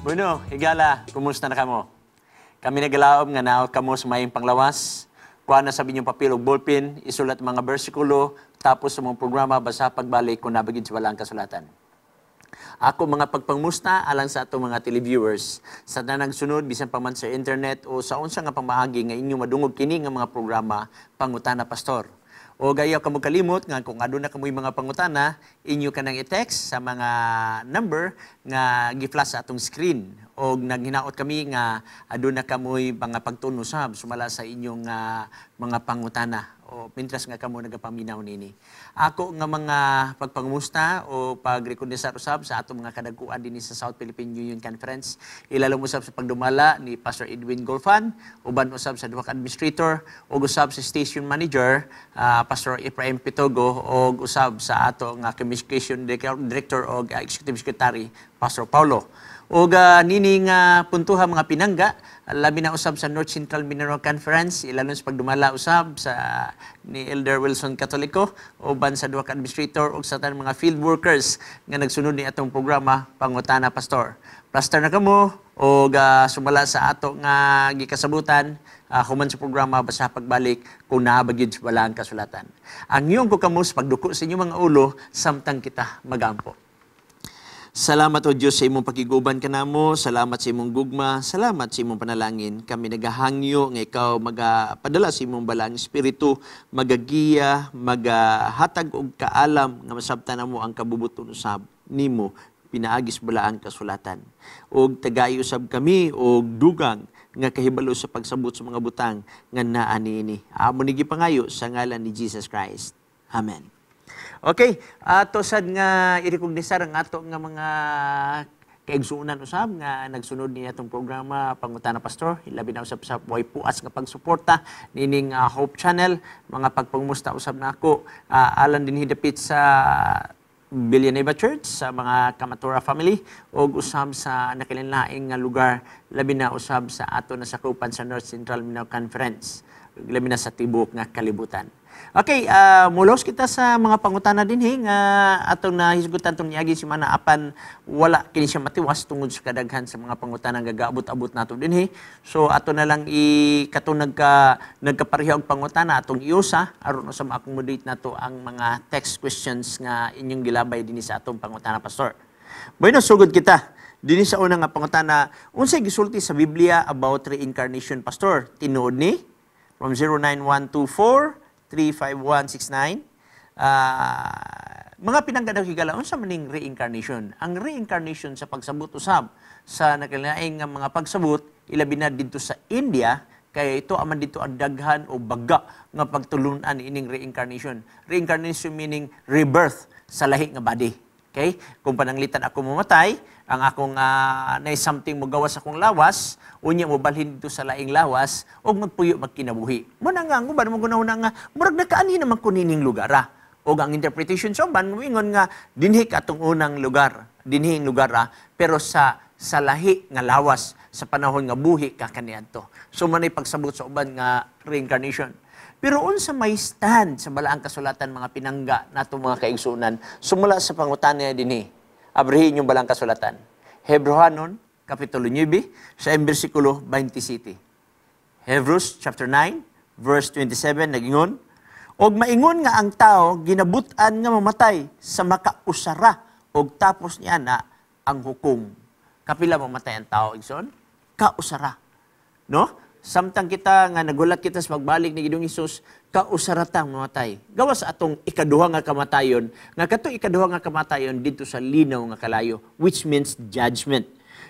Bueno, higala, kumusta na kamo? Kami nagalaom nga naot kamo sa maying panglawas. Kuha na sabi niyong papel o ballpen, isulat mga bersikulo, tapos sa mga programa, basa pagbalik kung nabagid sa walang kasulatan. Ako mga pagpangmusta alang sa atong mga televiewers sa tanang sunod bisan pa man sa internet o sa unsa nga pamaagi nga inyong madungog kini nga mga programa Pangutana Pastor. O gayaw kamo kalimot nga kung aduna kamoy mga pangutana, inyo kanang i-text sa mga number nga gi-flash sa atong screen. O naghinaot kami nga aduna kamoy mga pagtunusab sumala sa inyong mga pangutana. O mintras nga kamo nagapaminaw nini. Ako nga mga pagpangumusta o pagrekondensar usab sa atong mga kadagkuan dinhi sa South Philippine Union Conference. Ilalom usab sa pagdumala ni Pastor Edwin Golfan, uban usab sa duha ka administrator, ug usab sa station manager Pastor Ephraim Pitogo, ug usab sa ato nga communication director o executive secretary Pastor Paulo. Og nini nga puntuha mga pinangga, labi na usab sa North Central Mineral Conference, ilalom sa pagdumala usab sa ni Elder Wilson Catolico, uban sa duha ka administrator ug sa tanang mga field workers nga nagsunod ni atong programa Pangutana Pastor. Pastor na kamo og sumala sa ato nga gikasabutan human sa programa basa pagbalik kung naabagid sa walang kasulatan. Ang iyong kukamus pagduko sa inyong mga ulo samtang kita magampo. Salamat o Diyos sa imong pakiguban kanamo, salamat sa imong gugma, salamat sa imong panalangin. Kami nagahangyo nga ikaw magapadala sa imong balang espiritu, magagiya, magahatag og kaalam nga masabtan namo ang kabubuton usab nimo pinaagis balaan kasulatan. Og tagay usab kami og dugang nga kahibalo sa pagsabot sa mga butang nga naa niini. Amo ni gipangayo sa ngalan ni Jesus Christ. Amen. Okay, ato sad nga i-recognize ang ato nga mga kaigsuunan usab nga nagsunod ni atong programa Pangutana Pastor. Ilabi na usab sa buhay puas nga pagsuporta nining Hope Channel, mga pagpangumusta usab na ako alan din hidapit sa Villanueva Church, sa mga Kamatura family ug usab sa nakilinlaing nga lugar, labi na usab sa ato na sakupan sa North Central Mineral Conference, labi na sa tibok nga kalibutan. Okay, mulos kita sa mga pangutana dinhi nga atong nahisgutan tong niagi si mana apan wala kini siya matiwas tungod sa kadaghan sa mga pangutana nga gaabot-abot nato dinhi. So ato na lang katong nagkapareha og pangutana atong iusa aron sa ma-accommodate nato ang mga text questions nga inyong gilabay dinhi sa atong pangutana Pastor. Bueno, sugod kita. Dinhi sa una nga pangutana, unsay gisulti sa Biblia about reincarnation Pastor? Tinuod ni from 09124 35169. Mga pinanggadaw higala, unsa maning reincarnation? Ang reincarnation sa pagsabot usab sa nakilaing nga mga pagsabot, ilabi na dito sa India, kaya ito aman dito ang daghan o baga nga pagtulunan ining reincarnation. Reincarnation meaning rebirth sa lahi nga body. Okay? Kung pananglitan ako mamatay, ang akong na something mo gawas akong lawas, unya mo balhin dito sa laing lawas, o magpuyo magkinabuhi. Muna nga, ba naman kunahuna nga, murag nakaani naman kunining lugar. O ang interpretation so, ban ingon nga, dinhi katong unang lugar, dinhi lugar, pero sa lahi nga lawas, sa panahon nga buhi kakaniadto. So manay pagsabot sa uban nga reincarnation. Pero unsa may stand sa balaang kasulatan mga pinangga nato mga kaigsunan, sumula sa pangutana dinhi. Abrihin yung balang kasulatan. Hebrehanon, Kapitulo 9, sa versikulo 27. Hebrews chapter 9, verse 27, nagingon, og maingon nga ang tao, ginabutan nga mamatay sa makausara, og tapos niya na ang hukom. Kapila mamatay ang tao, igsoon? Kausara. No? Samtang kita nga nagulat kita sa pagbalik ni Ginoong Hesus, kausaratang mamatay. Gawas atong ikaduha nga kamatayon, nga kato ikaduha nga kamatayon dito sa linaw nga kalayo, which means judgment.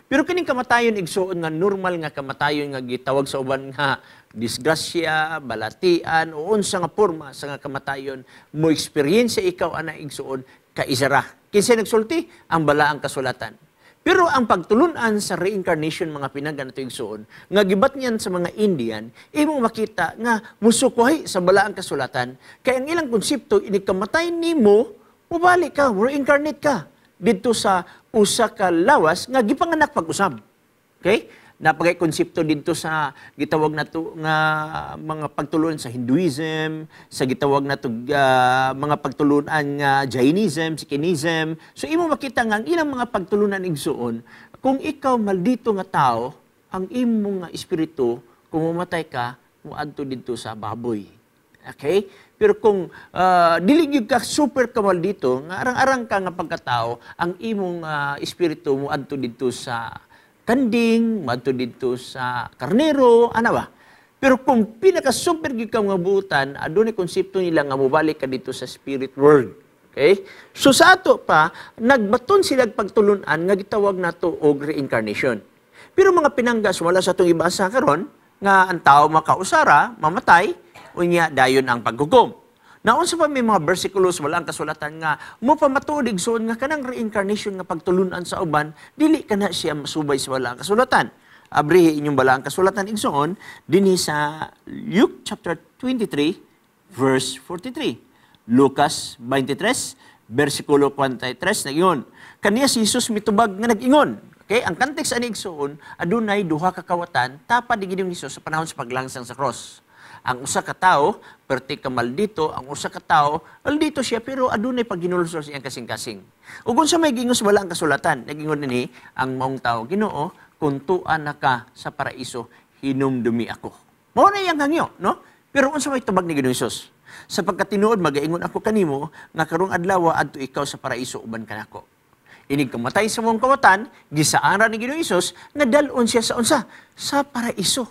Pero kining kamatayon igsuon nga normal nga kamatayon nga gitawag sa uban nga disgrasya, balatian o unsa nga porma sa nga kamatayon, mo experience ikaw ana igsuon kaisara. Kinsa nagsulti ang balaang kasulatan. Pero ang pagtulunan sa reincarnation mga pinanggan nato igsuon, nga gibat niyan sa mga Indian, imong makita nga musukuhay sa balaang kasulatan, kay ang ilang konsepto inikamatay nimo, mubalik ka, reincarnate ka dito sa usa ka lawas nga gipanganak pag-usab. Okay? Napagay konsepto dito sa gitawag nato nga mga pagtulunan sa Hinduism, sa gitawag nato mga pagtulunan nga Jainism, Sikhism. So imo makita nga ang ilang mga pagtulunan igsuon, kung ikaw maldito nga tao, ang imo nga espiritu kung mamatay ka, muadto dito sa baboy. Okay? Pero kung dili gyud ka super kamal dito, nga arang-arang ka nga pagkatao, ang imong espiritu muadto dito sa kanding, muadto dito sa karnero, ana ba? Pero kung pinaka-super gyud ka nga buutan, adunay konsepto nila nga mobalik ka dito sa spirit world. Okay? So sa ato pa, nagbaton sila pagtulunan nga gitawag nato og reincarnation. Pero mga pinanggas wala sa atong ibasa karon nga ang tao makausara, mamatay, unya dayon ang paghukom. Naunsa pa may mga bersikulos wala ang kasulatan nga mo pa matuod igsoon nga kanang reincarnation nga pagtulunan sa uban dili kana siya masubay sa wala ang kasulatan. Abrihi inyong bala ang kasulatan igsoon dinhi sa Luke chapter 23 verse 43. Lucas 23 bersikulo 43 nagingon. Kaniya si Jesus mitubag nga nagingon. Okay, ang context ani igsoon adunay duha ka kawatan tapad ni Ginoong Hesus sa panahon sa paglangsang sa cross. Ang usa ka tawo, perti ka maldito, ang usa ka tawo, maldito siya pero adunay pagginulsor siyang kasing-kasing. Ug unsa may gingos wala ang kasulatan, nagingon ni ang maong tawo, Ginoo, kung tuan na ka sa paraiso, hinumdumi ako. Mao na yang hangyo, no? Pero unsa may tubag ni Ginoong Hesus? Sapagkat tinuod magaingon ako kanimo nga karong adlaw adto ikaw sa paraiso uban kanako. Inig kamatay sa mong kawatan, gisaaran ni Ginoong Hesus nga dalon siya sa unsa? Sa paraiso.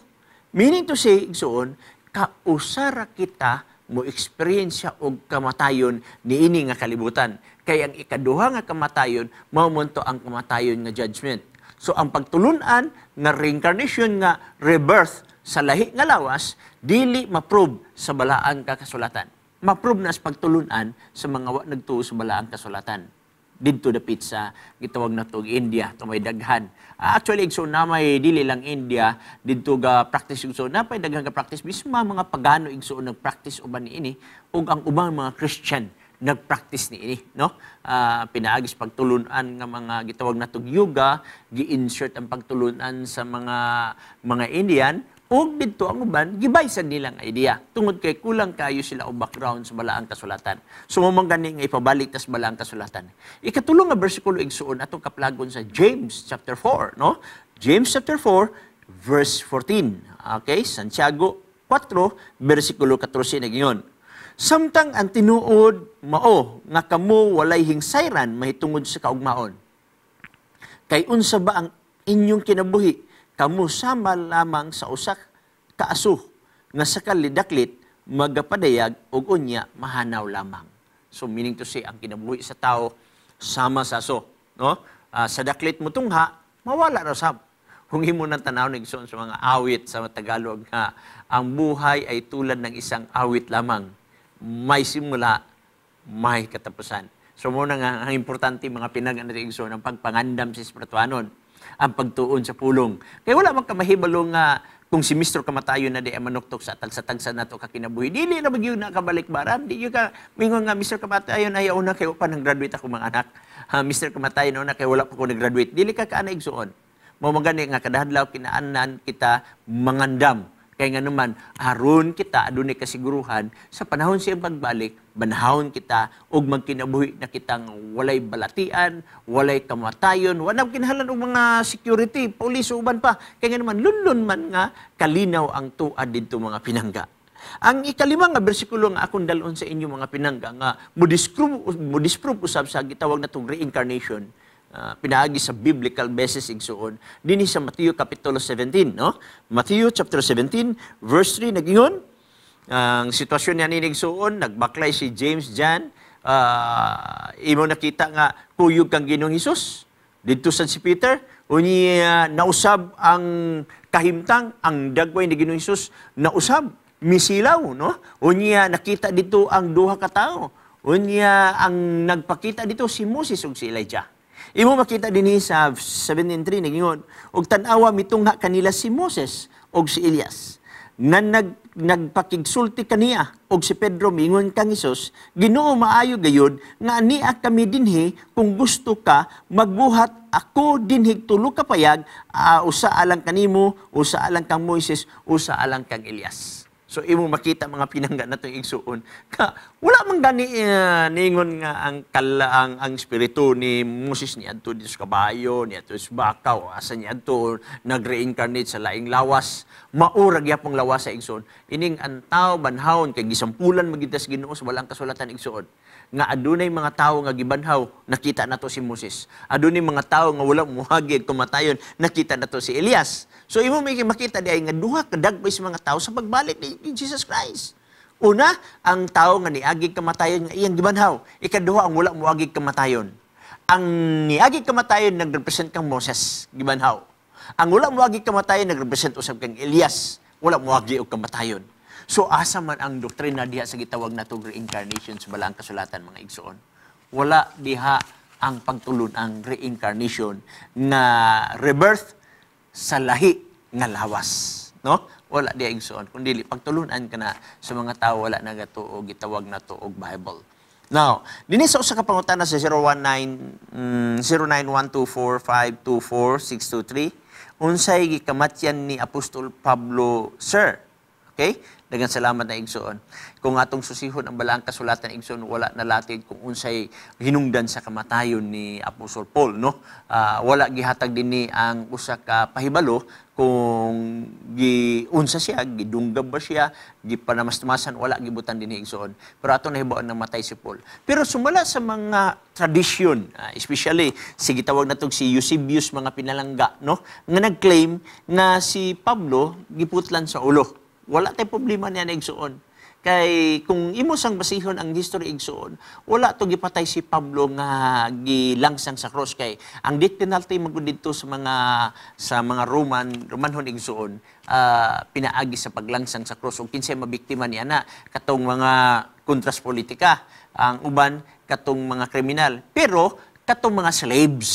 Meaning to say, igsoon, kausara kita mo experience og kamatayon niini nga kalibutan. Kay ang ikaduha nga kamatayon mao to ang kamatayon nga judgment. So ang pagtulunan nga reincarnation nga rebirth sa lahi nga lawas dili ma-prove sa balaan ka kasulatan. Ma-prove na sa pagtulunan sa mga wa nagtuo sa balaan kasulatan. Dito dapit sa gitawag na to India, to may daghan. Actually, so na may dili lang India, dito ga practice so na pay daghan ga practice mismo mga pagano igso nag-practice uban niini ug ang ubang mga Christian nag-practice niini, no? Pinaagis pagtulunan nga mga gitawag na to yoga, gi-insert ang pagtulunan sa mga Indian. Og dito ang uban, gibaysan nilang idea. Tungod kay kulang kayo sila o background sa balaang kasulatan. So gani nga ipabalik tas balaang kasulatan. Ikatulong nga bersikulo igsuon atong kaplagon sa James chapter 4, no? James chapter 4 verse 14. Okay, Santiago 4 bersikulo 14 nagingon. Samtang ang tinuod mao nga kamo walay hingsayran mahitungod sa kaugmaon. Kay unsa ba ang inyong kinabuhi? Kamu sama lamang sa usak kaaso nga sa kalidaklit magapadayag og unya mahanaw lamang. So meaning to say ang kinabuhi sa tao sama sa aso, no? Sa daklit mo tungha mawala ra sab. Kung himo nang tanaw nigsoon sa mga awit sa Tagalog nga ang buhay ay tulad ng isang awit lamang. May simula, may katapusan. So mo na nga ang importante mga pinag-anigsoon ang pagpangandam sa espirituanon, ang pagtuon sa pulong. Kaya wala man ka mahibalo nga kung si Mr. Kamatayon na di ay manuktok sa tagsa-tagsa na to kakinabuhi. Dili na magyud na kabalikbaran. Di yun ka, mingon nga Mr. Kamatayon ayaw na kayo pa nag-graduate ako mga anak. Mr. Kamatayon na kay wala pa ko nag-graduate. Dili ka kaanaigsoon. Mo magani nga kadahadlaw kinaanan kita mangandam. Kaya nga naman, aron kita, adunay kasiguruhan, sa panahon siyang pagbalik, banahon kita, ug magkinabuhi na kitang walay balatian, walay kamatayon, walang kinahanglan og mga security, police, uban pa. Kaya nga naman, lunlun man nga, kalinaw ang tuad dito mga pinangga. Ang ikalima nga bersikulo nga akong dalon sa inyo mga pinangga nga, mo-disprove usab sa gitawag na itong reincarnation, pinaagi sa biblical basis igsuon dinhi sa Mateo kapitulo 17, no? Mateo chapter 17 verse 3 nagingon ang sitwasyon niya ni igsuon nagbaklay si James John, imo nakita nga kuyog kang Ginoong Hesus didto sa si Peter unya nausab ang kahimtang ang dagway ni Ginoong Hesus nausab misilaw, no? Unya nakita dito ang duha ka tawo unya ang nagpakita dito si Moses ug si Elijah. Imo makita dinhi sa 17:3 nagingon og tan-awa mitungha kanila si Moses og si Elias nga nagpakigsulti kaniya og si Pedro mingon kang Hesus, Ginoo maayo gayud nga ania kami dinhi kung gusto ka magbuhat ako dinhi tulo ka payag, usa alang kanimo, usa alang kang Moises, usa alang kang Elias. So imo makita mga pinangga nato igsuon ka wala man gani ningon nga ang espiritu ni Moses ni adto sa kabayo ni adto sa bakaw asa ni adto nag-reincarnate sa laing lawas maurag yapong lawas sa igsuon ining antaw banhawon kay gisampulan magitas Ginoo sa walang kasulatan igsuon nga adunay mga tawo nga gibanhaw nakita nato si Moses adunay mga tawo nga wala muhagid kumatayon nakita nato si Elias. So imo may makita di ay nga duha ka dagpay sa mga tao sa pagbalik ni Jesus Christ. Una, ang tao nga niagig kamatayon nga iyang gibanhaw. Ikaduha, ang wala muagig kamatayon. Ang niagig kamatayon nagrepresent kang Moses, gibanhaw. Ang wala muagig kamatayon nagrepresent usab kang Elias, wala muagi og kamatayon. So asa man ang doktrina diha sa gitawag natong reincarnation sa balaang kasulatan mga igsoon. Wala diha ang pagtulon ang reincarnation na rebirth sa lahi nga lawas, no? Wala di igsoon kundi pagtulunan ka na sa mga tao wala nagatuo gitawag nato og Bible. Now, dinhi sa usa ka pangutana sa 09124524623623 unsay gikamatyan ni Apostol Pablo, sir? Okay? Daghang salamat na igsoon. Kung atong susihon ang balaang kasulatan igsoon, wala nalatid kung unsay hinungdan sa kamatayon ni Apostol Paul, no? Wala gihatag dinhi ang usa ka pahibalo kung giunsa siya, gidunggab ba siya, gipanamastumasan, wala gibutan dinhi igsoon. Pero ato nahibaon na matay si Paul. Pero sumala sa mga tradisyon, especially si gitawag natong si Eusebius mga pinalangga, no? Nga nagclaim na si Pablo giputlan sa ulo. Wala tay problema niya na igsuon. Kay kung imo sang basihon ang history igsuon, wala to gipatay si Pablo nga gilangsang sa cross kay ang death penalty magud didto sa mga Romanhon igsuon, pinaagi sa paglangsang sa cross ug kinsay mabiktima niya na katong mga kontras politika, ang uban katong mga kriminal, pero katong mga slaves,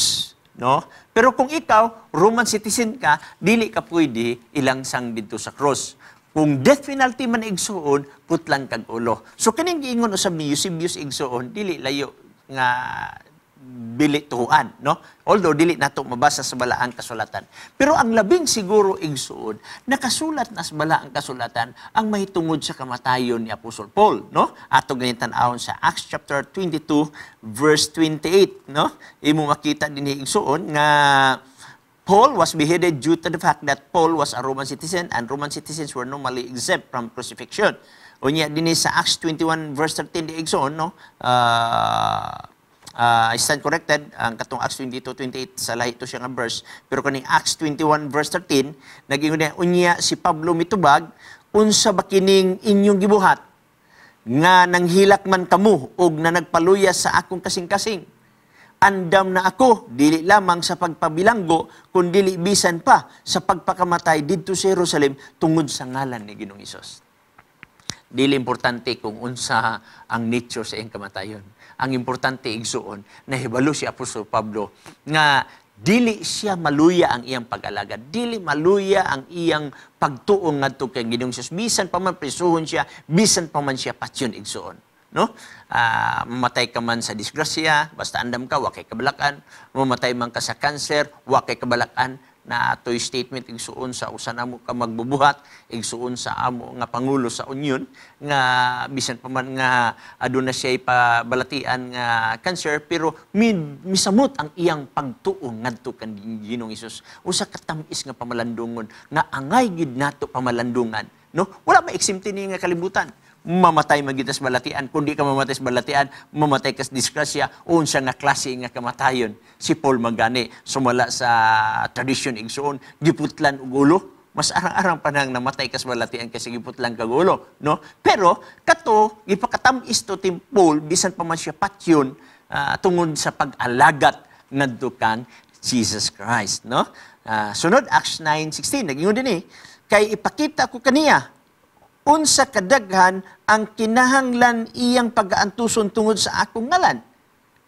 no? Pero kung ikaw Roman citizen ka, dili ka pwede ilangsang didto sa cross. Kung death penalty man igsuon, putlan kag ulo. So kining giingon usab ni Eusebius igsuon, dili layo nga dili tuhuan, no? Although dili nato mabasa sa balaang kasulatan. Pero ang labing siguro igsuon, nakasulat na sa balaang kasulatan ang mahitungod sa kamatayon ni Apostol Paul, no? Ato ganitan-awon sa Acts chapter 22 verse 28, no? Imo makita dinhi igsuon nga Paul was beheaded due to the fact that Paul was a Roman citizen and Roman citizens were normally exempt from crucifixion. Unya dinhi sa Acts 21 verse 13 di igsoon, no? I stand corrected ang katong Acts 22:28 sa lahi to siya nga verse, pero kaning Acts 21 verse 13 nagingon unya si Pablo mitubag unsa ba kining inyong gibuhat nga nanghilak man kamo og na nagpaluya sa akong kasing-kasing. Andam na ako, dili lamang sa pagpabilanggo, kundi bisan pa sa pagpakamatay didto sa Jerusalem tungod sa ngalan ni Ginoong Hesus. Dili importante kung unsa ang nature sa iyang kamatayon. Ang importante igsuon, nahibalo si Apostol Pablo nga dili siya maluya ang iyang pag-alagad, dili maluya ang iyang pagtuong ngadto kay Ginoong Hesus. Bisan pa man prisuhon siya, bisan pa man siya patyon igsuon. No? Mamatay ka man sa disgrasya, basta andam ka, wa kay kabalakan. Mamatay man ka sa cancer, wa kay kabalakan. Na ato'y statement igsuon sa usan amo ka magbubuhat, igsuon sa amo nga pangulo sa union nga bisan pa man nga aduna siya pabalatian nga cancer, pero misamot ang iyang pagtuong ngadto kan Ginoong Hesus. Usa ka tamis nga pamalandungon nga angay gid nato pamalandungan, no? Wala maeximti ni nga kalibutan. Mamatay magitas balatian, kundi ka mamatay sa balatian, mamatay ka sa disgrasya, unsa nga klase nga kamatayon. Si Paul magani, sumala sa tradisyon igsuon, giputlan og ulo, mas arang-arang pa nang namatay ka sa balatian kasi giputlan kag ulo, no? Pero kato gipakatamis to ti Paul bisan pa man siya patyon tungod sa pag-alagat ngadto kang Jesus Christ, no? Sunod Acts 9:16 nagingon dinhi, kay ipakita ko kaniya unsa kadaghan ang kinahanglan iyang pag-aantuson tungod sa akong ngalan.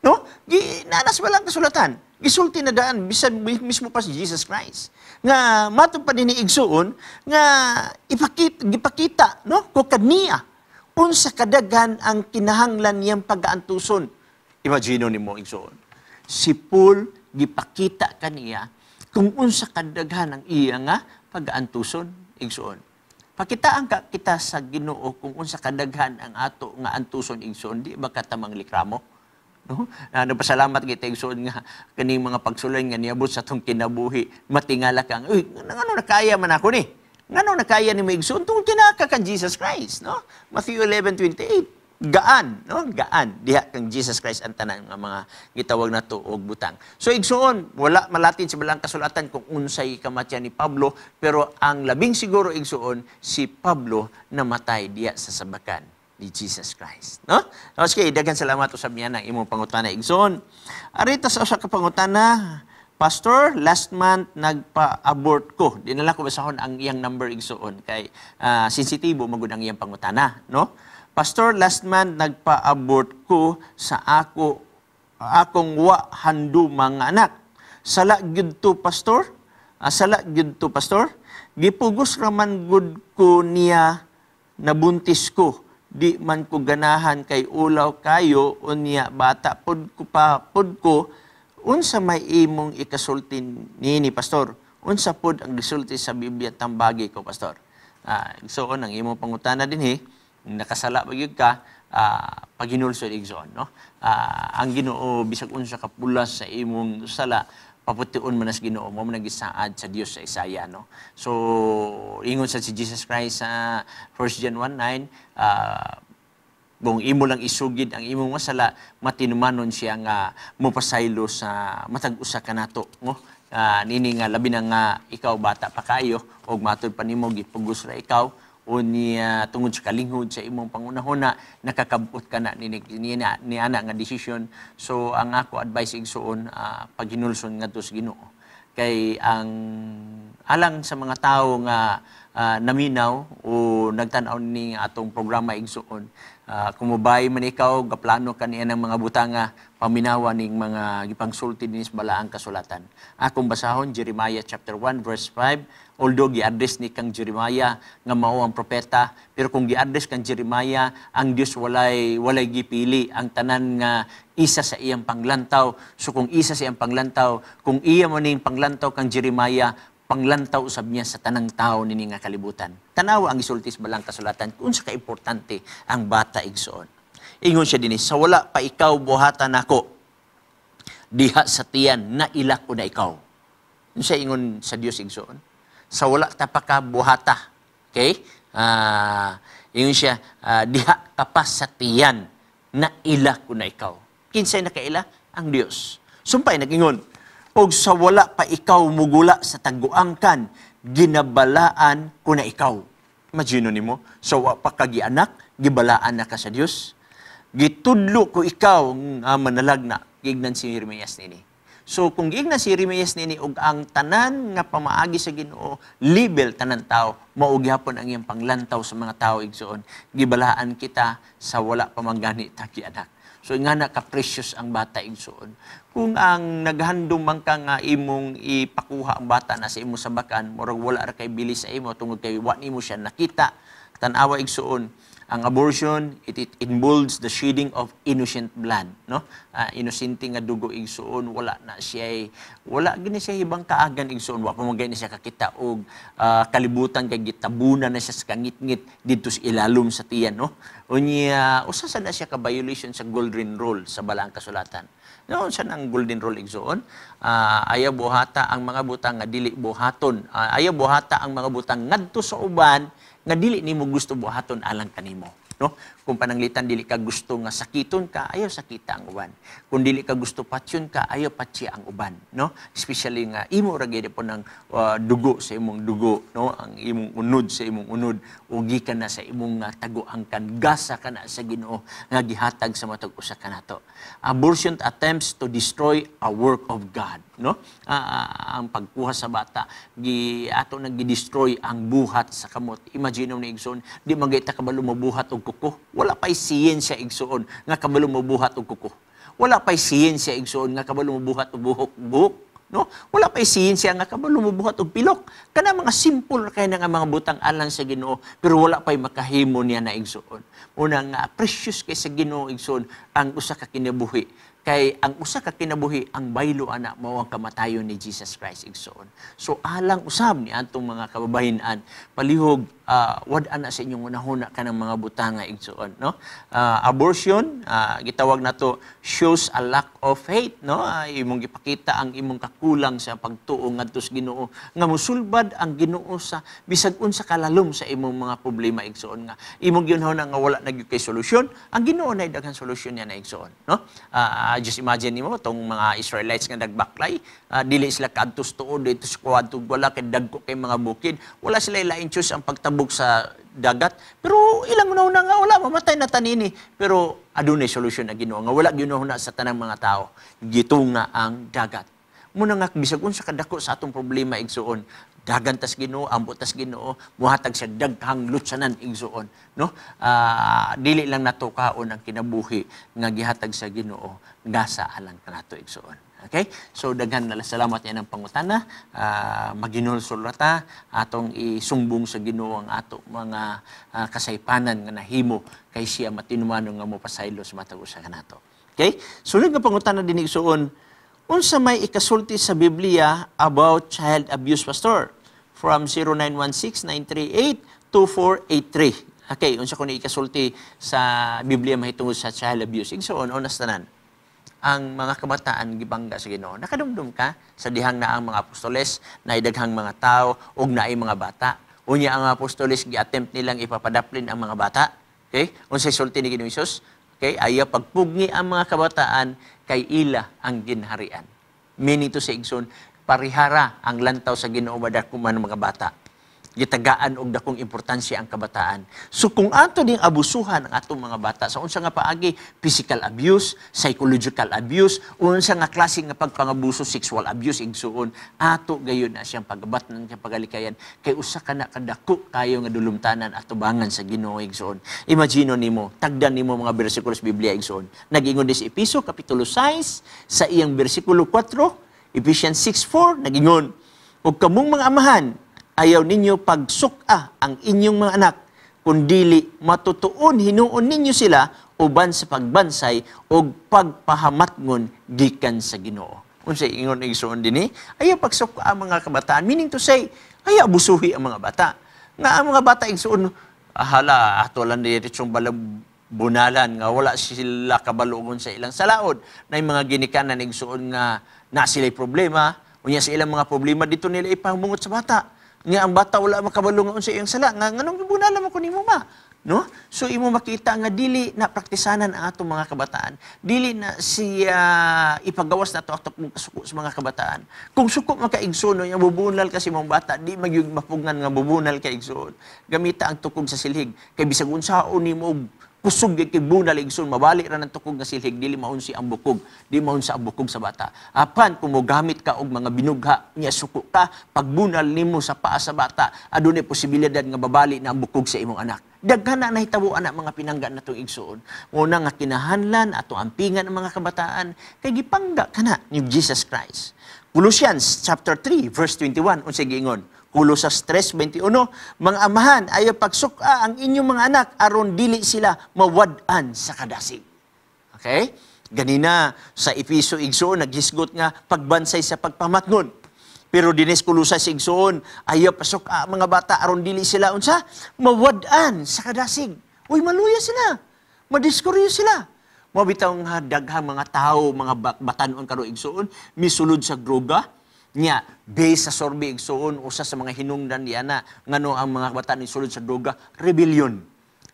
No? Ginanas walang kasulatan. Gisulti na daan, bisan mismo pa si Jesus Christ. Nga, matod pa din ni igsuon, nga gipakita, no? Kukad niya, unsa kadaghan ang kinahanglan niyang pag-aantuson. Imagino ni mo igsuon. Si Paul, gipakita kaniya, kung unsa kadaghan ang iya nga pag-aantuson, igsuon. Pakitaan ka kita sa Ginoo kung unsa kadaghan ang ato nga antuson igsuon, di ba katamang likramo? No? Nagpasalamat kita igsuon nga kaning mga pagsulay nga niabot sa tong kinabuhi, matingala kang, uy, ngano nakaya man ako ni? Ngano nakaya ni mo igsuon tungod kinaka kang Jesus Christ, no? Matthew 11:28. Gaan, no? Gaan diha kang Jesus Christ ang tanan nga mga gitawag nato og butang. So igsuon, wala malatin sa balang kasulatan kung unsay kamatyan ni Pablo, pero ang labing siguro igsuon si Pablo namatay diha sa sabakan ni Jesus Christ, no? Okay, daghang salamat usab niya ng imong pangutana igsoon. Arita sa usa ka pangutana, Pastor, last month nagpa-abort ko. Dinala ko basahon ang iyang number igsoon kay sensitibo magud ang iyang pangutana, no? Pastor, last month nagpa-abort ko sa akong wa handu mga anak. Sala gyud to, Pastor? Sala gyud to, Pastor? Gipugos raman gud ko niya nabuntis ko. Di man ko ganahan kay ulaw kayo unya bata pod ko unsa may imong ikasulti nini, Pastor? Unsa pod ang gisulti sa Biblia tambagi ko, Pastor? So ang imong pangutana dinhi, nakasala ba gyud ka, paginulsod igsoon, no? Ang Ginoo bisag unsa ka pulas sa imong sala, paputiun man as Ginoo mo nagisaad sa Dios sa Isaya, no? So ingon sa si Jesus Christ sa 1 John 1:9, kung imo lang isugid ang imong masala, matinumanon siya nga mopasaylo sa matag usa kanato, no? Nini nga labi na nga ikaw bata pa kayo og matud pa nimo gipugos ra ikaw unya tungod sa kalinghod sa imong pangunahuna nakakabot ka na ni ana nga desisyon. So ang ako advice igsuon, paghinulson ngadto sa Ginoo kay ang alang sa mga tawo nga naminaw o nagtan-aw ni atong programa igsuon, kumubay man ikaw gaplano kaniya ng mga butanga paminawa ning mga gipangsulti dinis balaang kasulatan. Akong basahon Jeremiah chapter 1 verse 5. Although gi-address ni kang Jeremiah nga mao ang propeta, pero kung gi-address kang Jeremiah, ang Dios walay gipili ang tanan nga isa sa iyang panglantaw. So kung isa sa iyang panglantaw, kung iya mo ning panglantaw kang Jeremiah, panglantaw usab niya sa tanang tao nini nga kalibutan. Tanawa ang gisultis balang kasulatan kung sa kaimportante ang bata igsoon. Ingon siya dinhi, sa wala pa ikaw buhatan nako, diha sa tiyan na ilak ko na ikaw. Ano siya ingon sa Dios igsoon? Sa wala ta pa ka buhata. Okay? Ingon siya, diha ka pa sa tiyan na ila ko na ikaw. Kinsay na kaila? Ang Dios. Sumpay nag-ingon, og sa wala pa ikaw mugula sa taguangkan, ginabalaan ko na ikaw. Imagino nimo, sa wala pa ka gianak, gibalaan na ka sa Dios. Gitudlo ko ikaw manalagna, gignan si Jeremias nini. So kung giignan si Jeremias nini og ang tanan nga pamaagi sa Ginoo, libel tanan tao, mao gyapon ang iyang panglantaw sa mga tao igsoon. Gibalaan kita sa wala pa manggani ta gianak. So nga na ka-precious ang bata igsoon. Kung ang naghandom man ka nga imong ipakuha ang bata na sa imo sabakan, murag wala ra kay bilis sa imo tungod kay wa nimo siya nakita. Tan-awa igsoon, ang abortion, it involves the shedding of innocent blood, no? Inosente nga dugo igsuon, wala gini siya ibang kaagan igsuon, wa pa man gani siya kakita og kalibutan kay gitabunan na siya sa kangit-ngit didto sa ilalom sa tiyan, no? Unya usa sa na siya ka violation sa golden rule sa balaang kasulatan. No, sa nang golden rule igsuon, ayaw buhata ang mga butang nga dili buhaton. Ayaw buhata ang mga butang ngadto sa uban nga dili nimo gusto buhaton alang kanimo, no? Kung pananglitan dili ka gusto nga sakiton ka, ayaw sakita ang uban. Kung dili ka gusto patsyon ka, ayaw patsya ang uban, no? Especially nga imo ra gyud po ng dugo sa imong dugo, no? Ang imong unod sa imong unod, ugi ka na sa imong taguangkan, gasa ka na sa Ginoo nga gihatag sa matag usa kanato. Abortion attempts to destroy a work of God, no? Ang pagkuha sa bata, ato nang gi-destroy ang buhat sa kamot. Imagine ni igsoon, di magayta kabalo mabuhat og kuko. Wala pa'y siyensya igsuon nga kabalo mabuhat og kuko. wala pa'y siyensya igsoon nga kabalo mubuhat og buhok. No? Wala pa'y siyensya nga kabalo mubuhat og pilok. Kana mga simple kay nga mga butang alang sa Ginoo, pero wala pa'y makahimo niya na igsoon. Una nga precious kay sa Ginoo igsoon ang usa ka kinabuhi. Kay ang usa ka kinabuhi ang baylo ana mao ang kamatayon ni Jesus Christ igsoon. So alang usab ni atong mga kababayen-an palihog wad ana sa inyong unahuna kanang mga butanga igsoon, no? Abortion gitawag nato shows a lack of faith, no? Imong gipakita ang imong kakulang sa pagtuo ngadto sa Ginoo nga mosulbad ang Ginoo sa bisag unsa kalalom sa imong mga problema igsoon nga imong ginahuna nga wala nagyud kay solusyon, ang Ginoo nay daghang solusyon niya na igsoon, no? Just imagine nimo tong mga Israelites nga nagbaklay, dili sila kadtos tuod dito sa kuadtog wala kay dagko kay mga bukid, wala sila ilain choose ang pagtabog sa dagat, pero ilang una nga wala mamatay na tanini, pero adunay solusyon na Ginoo nga wala ginahuna sa tanang mga tao, gitunga ang dagat. Muna nga bisag unsa kadako sa atong problema igsuon, dagan tas Ginoo, ambot tas Ginoo, muhatag sa daghang lutsanan igsuon, no? Dili lang nato kaon ang kinabuhi nga gihatag sa Ginoo gasa alang kanato igsuon. Okay? So daghan na salamat yan ang pangutana, maginulsol rata atong isumbong sa Ginoo ang ato mga kasaypanan nga nahimo kay siya matinumano nga mopasaylo sa matag usa kanato. Okay? Sunod nga pangutana dinhi igsuon, unsa may ikasulti sa Biblia about child abuse, Pastor? From 0916-938-2483. Okay, unsa ko ni ikasulti sa Biblia mahitungod sa child abuse? Igsoon, unas tanan, ang mga kabataan gibangga sa Ginoo. Nakadumdum ka sa dihang na ang mga apostoles, na idaghang mga tao, ug naay mga bata. Unya ang apostoles, gi-attempt nilang ipapadaplin ang mga bata. Okay? Unsa isulti ni Ginoong Hesus? Okay? Ayaw pagpugni ang mga kabataan, kay ila ang ginharian. Meaning to sa igsoon, parihara ang lantaw sa Ginoo madakuman ng mga bata. Gitagaan og dakong importansya ang kabataan. So kung ato ding abusuhan ang atong mga bata sa unsa nga paagi, physical abuse, psychological abuse, unsa nga klase nga pagpangabuso, sexual abuse igsuon, ato gayon na siyang pagabat ng pagalikayan kay usa ka na kadako kayo nga dulumtanan at tubangan sa Ginoo igsuon. Imagino nimo, tagdan nimo mga bersikulo sa Biblia igsuon. Nag-ingon dis Episo kapitulo 6 sa iyang bersikulo 4, Ephesians 6:4 nag-ingon, ug kamong mga amahan, ayaw ninyo pagsuka ang inyong mga anak, kundili matutuon hinuon ninyo sila uban sa pagbansay o pagpahamatngon gikan sa Ginoo. Unsa ingon igsuon dinhi? Ayaw pagsuka ang mga kabataan, meaning to say, ayaw abusuhi ang mga bata. Nga ang mga bata igsuon, hala ato lang diretsong bunalan nga wala sila kabalugon sa ilang salaod. Na mga ginikanan igsuon nga na sila'y problema, unya sa ilang mga problema dito nila ipamungot sa bata. Nga ang bata wala makabalungan sa iyang sala, nga nganong gibunala man kuning mo ma, no? So imo makita nga dili na praktisanan ang atong mga kabataan, dili na siya ipagawas nato atong kasuko sa mga kabataan. Kung suko man ka igsoon nya bubunal kasi mong bata, di magyud mapugngan nga bubunal ka igsoon. Gamita ang tukog sa silhig kay bisag unsaon nimo kusog kay bunal igsoon, mabalik ra ng tukog nga silhig, dili maunsi ang bukog, di maunsa ang bukog sa bata. Apan kung mogamit ka og mga binugha nya suko ka, pagbunal nimo sa paa sa bata, adunay posibilidad nga babali na ang bukog sa imong anak. Daghan na nahitabo ana mga pinangga natong igsoon. Una nga kinahanlan ato ampingan ang mga kabataan kay gipangga kana ni Jesus Christ. Colossians chapter 3 verse 21 unsay giingon? Colosas 3:21, mga amahan, ayaw pagsuka ang inyong mga anak aron dili sila mawad-an sa kadasig. Okay? Ganina sa Episo igsoon naghisgot nga pagbansay sa pagpamatngon. Pero dinis Colosas igsoon, ayaw pasuka ang mga bata aron dili sila unsa mawad-an sa kadasig. Uy, maluya sila. Madiskuryo sila. Mabitaw nga daghang mga tao, mga batanon karo igsoon, misulod sa droga, nya base sa sorbe igsoon usa sa mga hinungdan diana ngano ang mga bata ni sulod sa droga, rebellion.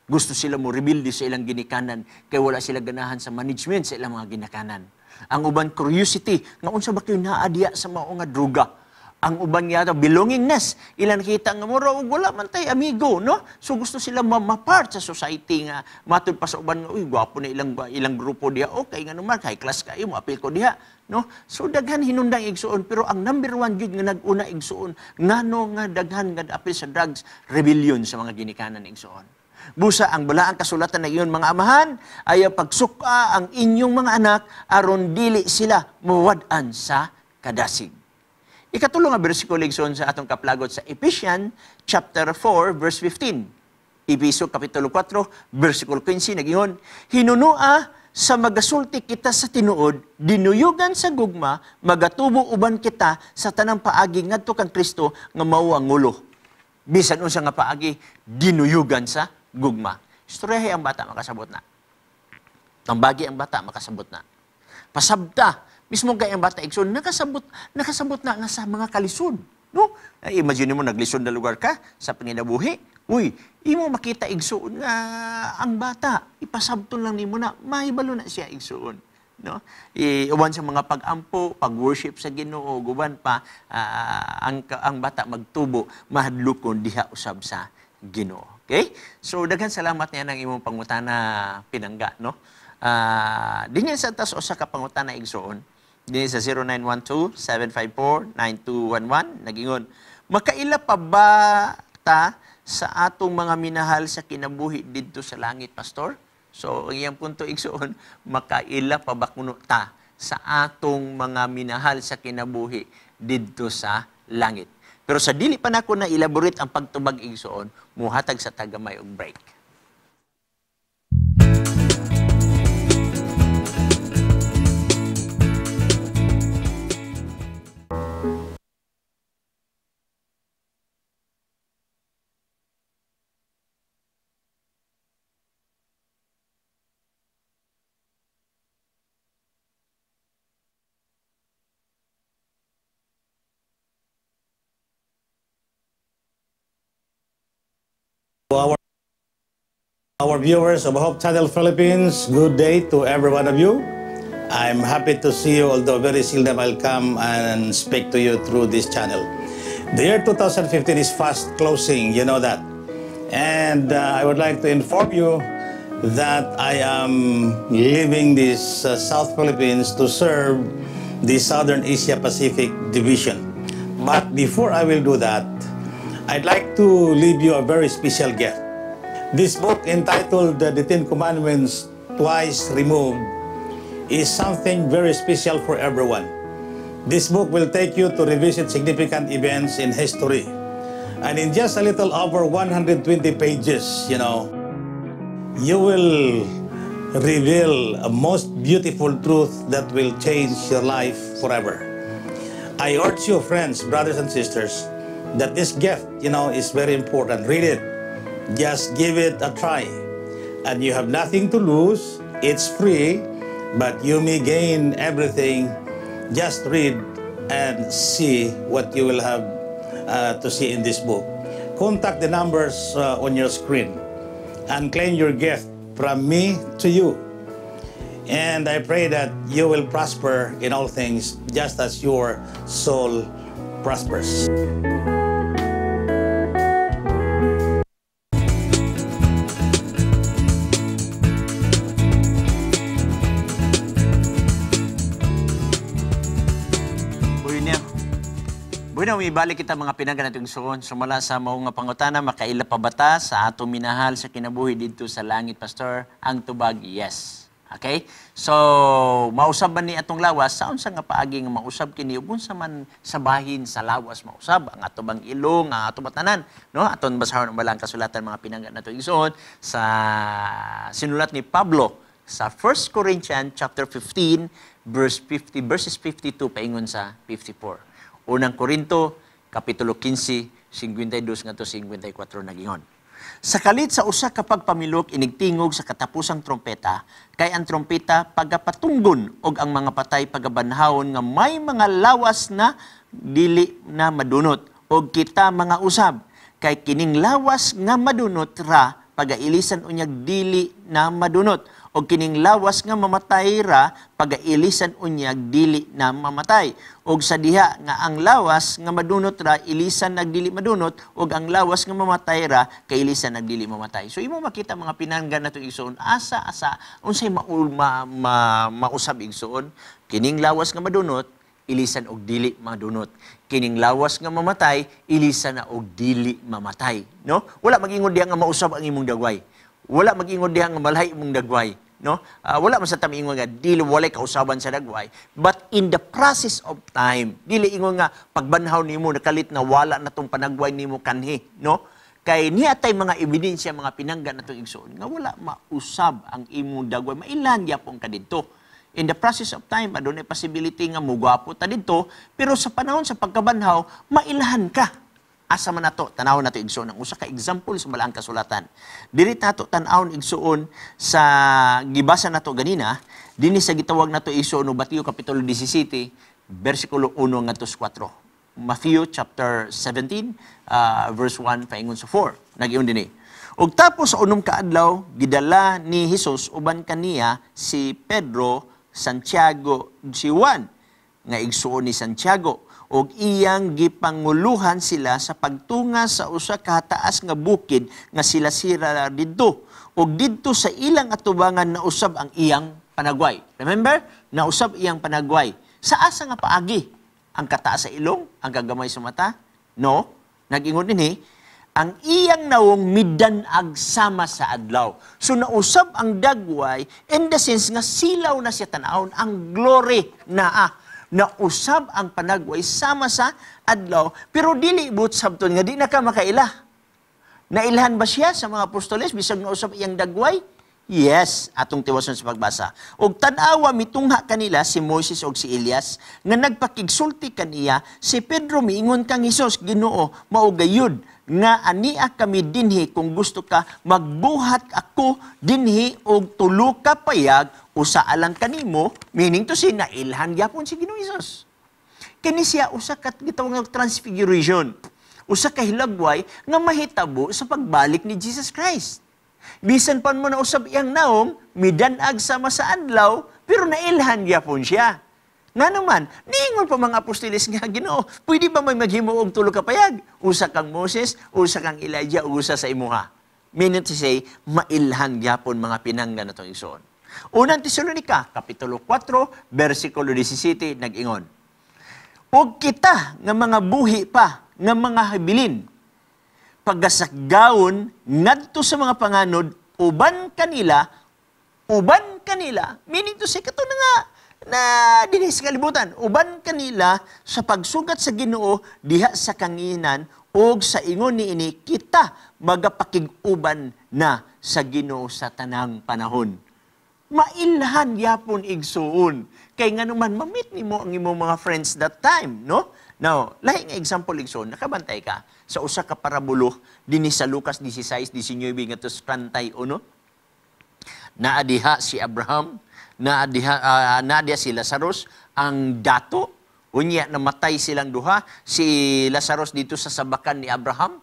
Gusto sila mo rebelde sa ilang ginikanan kay wala sila ganahan sa management sa ilang mga ginikanan. Ang uban curiosity nga unsa ba kayo naadya sa mao nga droga. Ang uban yata belongingness, ilan nakita nga mura og wala man tay amigo, no? So gusto sila ma-part sa society nga matud pa sa uban nga uy gwapo na ilang grupo diha, okay nga naman high class kayo mo apil ko diha, no? So daghan hinungdan igsuon, pero ang number one gyud nga nag-una igsuon ngano nga daghan nga apil sa drugs, rebellion sa mga ginikanan igsuon. Busa ang balaang kasulatan na iyon, mga amahan, ayaw pagsuka ang inyong mga anak aron dili sila muwad-an sa kadasig. Ikatulong nga bersikulo ligson sa atong kaplagot sa Ephesians chapter 4 verse 15. Episo kapitulo 4 bersikulo 15 nagingon, hinunua sa magasulti kita sa tinuod, dinuyugan sa gugma, magatubo uban kita sa tanang paagi ngadto kang Kristo nga mao ang ngulo. Bisan unsa nga paagi, dinuyugan sa gugma. Istoryahe ang bata makasabot na. Tambagi ang bata makasabot na. Pasabta, mismo kay ang bata igsoon nakasabot na nga sa mga kalisod, no? Ay, imagine mo naglisod na lugar ka sa panginabuhi. Uy, imo makita igsuon nga ang bata, ipasabton lang nimo na mahibalo na siya igsuon, no? Uwan sa mga pag-ampo, pag-worship sa Ginoo, guban pa ang bata magtubo mahadlokon diha usab sa Ginoo. Okay? So daghan salamat niya ng imong pangutana pinangga, no? Dinhi sa tas usa ka pangutana igsuon. Dinhi sa 0912-754-9211 nagingon, makaila pa ba ta sa atong mga minahal sa kinabuhi didto sa langit, Pastor? So, ang iyang punto igsuon, makaila pa ba kuno ta sa atong mga minahal sa kinabuhi didto sa langit? Pero sa dili pa nako na elaborate ang pagtubag igsuon, muhatag sa tagamay og break. Our viewers of Hope Channel Philippines, good day to every one of you. I'm happy to see you, although very seldom I'll come and speak to you through this channel. The year 2015 is fast closing, you know that. And I would like to inform you that I am leaving this South Philippines to serve the Southern Asia Pacific Division. But before I will do that, I'd like to leave you a very special gift. This book entitled The Ten Commandments Twice Removed is something very special for everyone. This book will take you to revisit significant events in history. And in just a little over 120 pages, you will reveal a most beautiful truth that will change your life forever. I urge you, friends, brothers and sisters, that this gift, is very important. Read it. Just give it a try. And you have nothing to lose. It's free, but you may gain everything. Just read and see what you will have to see in this book. Contact the numbers on your screen and claim your gift from me to you. And I pray that you will prosper in all things, just as your soul prospers. Bueno, umibalik kita mga pinanggan natong suon. Sumala sa mao nga pangutana, makaila pa bata sa atong minahal sa kinabuhi dito sa langit, Pastor? Ang tubag, yes. Okay? So, mausab man ni atong lawas, sa unsa nga paagi nga mausab kini ug unsa man sa bahin sa lawas mausab ang atong ilong, ang atong batanan, no? Aton basahon ang balang kasulatan mga pinanggan natong igsoon sa sinulat ni Pablo sa 1 Corinthians chapter 15 verses 52 paingon sa 54. Unang Korinto, Kapitulo 15, 52 nga to 54 nagingon. Sa kalit sa usa ka pagpamilok inigtingog sa katapusang trompeta, kay ang trompeta pagapatunggon og ang mga patay pagabanhawon nga may mga lawas na dili na madunot og kita mga usab, kay kining lawas nga madunot ra pagailisan unyag dili na madunot o kining lawas nga mamatay ra pagailisan unyag dili na mamatay og sa diha nga ang lawas nga madunot ra ilisan nagdili madunot og ang lawas nga mamatay ra kailisan nagdili mamatay. So imo makita mga pinanggan nato igsoon asa unsay mausab igsoon kining lawas nga madunot ilisan og dili madunot. Kining lawas nga mamatay, ilisan na og dili mamatay. No? Wala mag-ingon diha nga mausab ang imong dagway. Wala mag-ingon diha nga malhay imong dagway. No? Wala man sa tami-ingon nga dili walay kausaban sa dagway. But in the process of time, dili ingon nga pagbanhaw nimo nakalit na wala na tong panagway nimo kanhi. No? Kay niya tay mga ebidensya, mga pinangga na itong igsoon, nga wala mausab ang imong dagway, mailan yapon ka dito. In the process of time, adunay possibility nga mugwapo ta dito, pero sa panahon sa pagkabanhaw, mailahan ka. Asa man nato, tanawon nato igsoon, ang usa ka example sa malaang kasulatan. Diri nato tan-awon igsoon sa gibasa nato ganina, dinhi sa gitawag nato igsoon Mateo kapitulo 17, bersikulo 1 ngadto 4. Matthew chapter 17, verse 1 paingon sa 4. Nag-iyon din Og tapos sa unom ka adlaw, gidala ni Jesus uban kaniya si Pedro, Santiago, si Juan, nga igsuon ni Santiago. Og iyang gipanguluhan sila sa pagtunga sa usa ka taas nga bukid nga sila sira didto. Og didto sa ilang atubangan nausab ang iyang panagway. Remember? Nausab iyang panagway. Sa asa nga paagi? Ang kataas sa ilong? Ang kagamay sa mata? No. Nag-ingon din ang iyang nawong midanag sama sa adlaw. So nausab ang dagway in the sense nga silaw na siya tanawon ang glory na nausab ang panagway sama sa adlaw, pero dili but sabton nga di na ka makaila. Nailhan ba siya sa mga apostoles bisag nausab iyang dagway? Yes, atong tiwason sa pagbasa. Og tan-awa mitungha kanila si Moses og si Elias nga nagpakigsulti kaniya, si Pedro miingon kang Hesus, Ginoo, mao gayud nga ania kami dinhi kung gusto ka magbuhat ako dinhi og tulo ka payag usa alang kanimo, meaning to say nailhan gyapon si Ginoong Hesus. Kini siya usa ka gitawag nga transfiguration, usa ka hilagway nga mahitabo sa pagbalik ni Jesus Christ. Bisan pa mo na usab iyang naong, midanag sama sa adlaw, pero nailhan gyapon siya. Nga naman, niingon pa mga apostoles nga, Ginoo, pwede ba may maghimo og tulo ka payag? Usa kang Moses, usa kang Elijah, usa sa imuha. Meaning to say, mailhan gyapon mga pinangga na itong igsoon. Unang Tesalonica, kapitulo 4, versikulo 17, nag-ingon, og kita nga mga buhi pa, nga mga habilin, paggasakgawon ngadto sa mga panganod uban kanila, meaning to say kato na dinhi sa kalibutan, uban kanila sa pagsugat sa Ginoo diha sa kanginan og sa ingon niini kita magapakig-uban na sa Ginoo sa tanang panahon. Mailhan yapon igsuon kay nganuman mamit nimo ang imong mga friends that time, no? Now, lahi nga example igsoon, nakabantay ka sa usa ka parabulo dinhi sa Lucas 16:19 ngadto sa 31. Naadiha si Abraham, naadiha si Lazarus, ang dato, unya namatay silang duha, si Lazarus dito sa sabakan ni Abraham,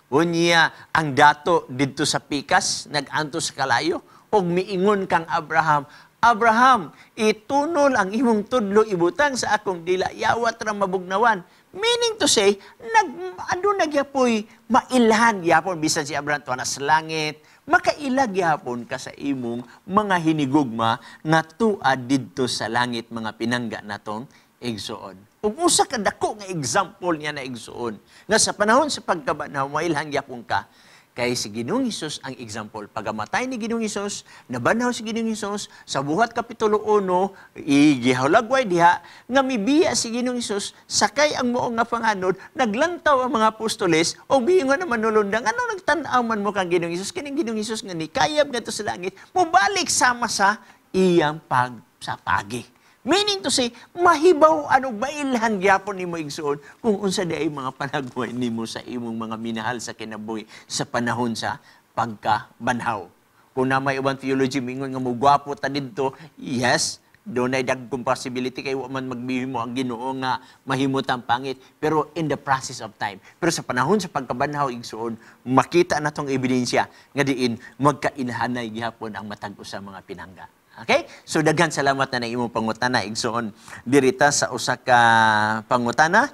unya ang dato dito sa pikas, nag-anto sa kalayo, og miingon kang Abraham, Abraham, itunol ang imong tudlo ibutang sa akong dila, yawat ra mabugnawan. Meaning to say, nagyapoy mailhan yapon bisan si Abraham tuwa na sa langit, makailag yapon ka sa imong mga hinigugma nga tuad didto sa langit mga pinangga natong igsuon. Ug usa ka dako nga example niya na igsuon nga sa panahon sa pagkabanaw mailhan yapon ka. Kay si Ginoong Hesus ang example. Pagamatay ni Ginoong Hesus, nabanhaw si Ginoong Hesus, sa buhat kapitulo 1, igihawlagway diha, nga mibiya si Ginoong Hesus, sakay ang muong nga panganod, naglantaw ang mga apostoles, o biingon naman nulundang, ano nagtanaw man mo kang Ginoong Hesus? Kining Ginoong Hesus nga ni, kayab nga to sa langit, mubalik sama sa iyang pagsapagi. Meaning to say, mahibaw bailhan gyapon nimo igsuon kung unsa di ay mga panagway nimo sa imong mga minahal sa kinabuhi sa panahon sa pagkabanhaw. Kung na may ibang theology mingon nga mugwapo ta didto, yes, doon ay dagkong possibility kay wa man magbihimo ang Ginoo nga mahimot ang pangit, pero in the process of time. Pero sa panahon sa pagkabanhaw igsuon, makita natong ebidensya nga diin magkailhanay gyapon ang matag usa mga pinangga. Okay? So daghan salamat na imong pangutana igsoon dirita sa usa ka pangutana.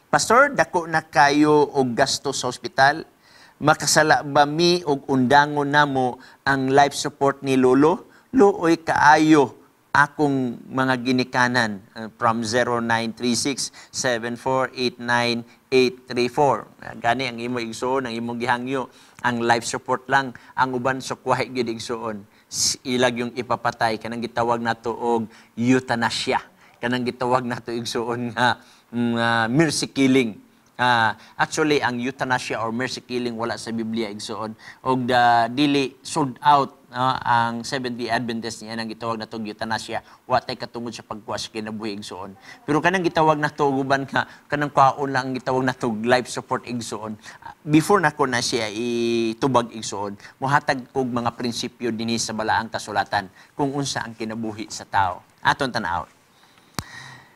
Pastor, dako na kayo og gasto sa ospital. Makasala ba mi og undangon namo ang life support ni lolo? Luoy kaayo akong mga ginikanan from 0936-7489-834. Gani ang imo igsoon, ang imong gihangyo, ang life support lang, ang uban sa kuhay gyud igsoon. Ilag yung ipapatay, kanang gitawag nato og euthanasia. Kanang gitawag nato igsoon nga mercy killing. Actually, ang euthanasia or mercy killing wala sa Biblia igsoon. Og dili sold out ang Seventh-day Adventist niya nang gitawag na itong euthanasia. Watay katungod sa pagkuha sa kinabuhi igsoon. Pero kanang gitawag na ito, uban ka, kanang kwaon lang ang gitawag na ito, life support igsoon. Before na ko na siya itubag igsoon, muhatag kog mga prinsipyo dinhi sa balaang kasulatan kung unsa ang kinabuhi sa tao. Aton tanaw.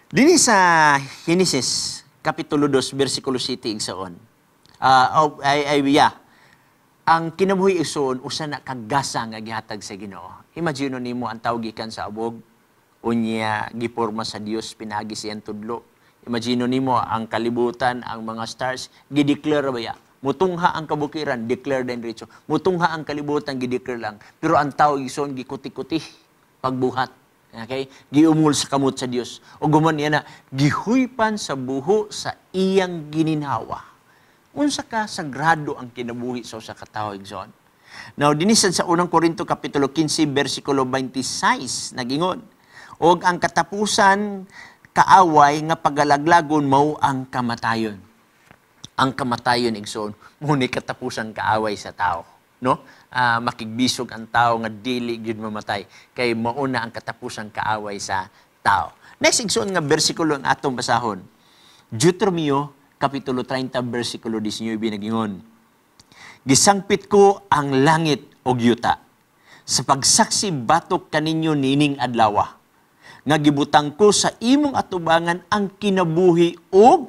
Dinhi sa Genesis, Kapitulo 2, versikulo 7 igsoon. Ang kinabuhi igsoon usa na kagasa nga gihatag sa Ginoo. Imagine nimo ang tawo gikan sa abog, unya giporma sa Dios pinagi siyang tudlo. Imagine nimo ang kalibutan, ang mga stars gideclare ba ya? Mutungha ang kabukiran, declare din diretso. Mutungha ang kalibutan gideclare lang. Pero ang tawo igsoon gikuti-kuti pagbuhat. Okay? Giumol sa kamot sa Dios. O guman niya na gihuypan sa buho sa iyang gininhawa. Unsa ka sagrado ang kinabuhi sa usa ka tawo igsoon. Now dinisad sa unang Korinto kapitulo 15 bersikulo 26 nagingon, og ang katapusan kaaway nga pagalaglagon mao ang kamatayon. Ang kamatayon igsoon mo ni katapusan kaaway sa tawo, no? Makigbisog ang tawo nga dili gyud mamatay kay mao na ang katapusan kaaway sa tawo. Next igsoon nga bersikulo ang atong basahon. Deuteronomio Kapitulo 30, versikulo 19, nagingon, gisangpit ko ang langit o yuta, sa pagsaksi batok kaninyo nining adlawa, nga gibutang ko sa imong atubangan ang kinabuhi o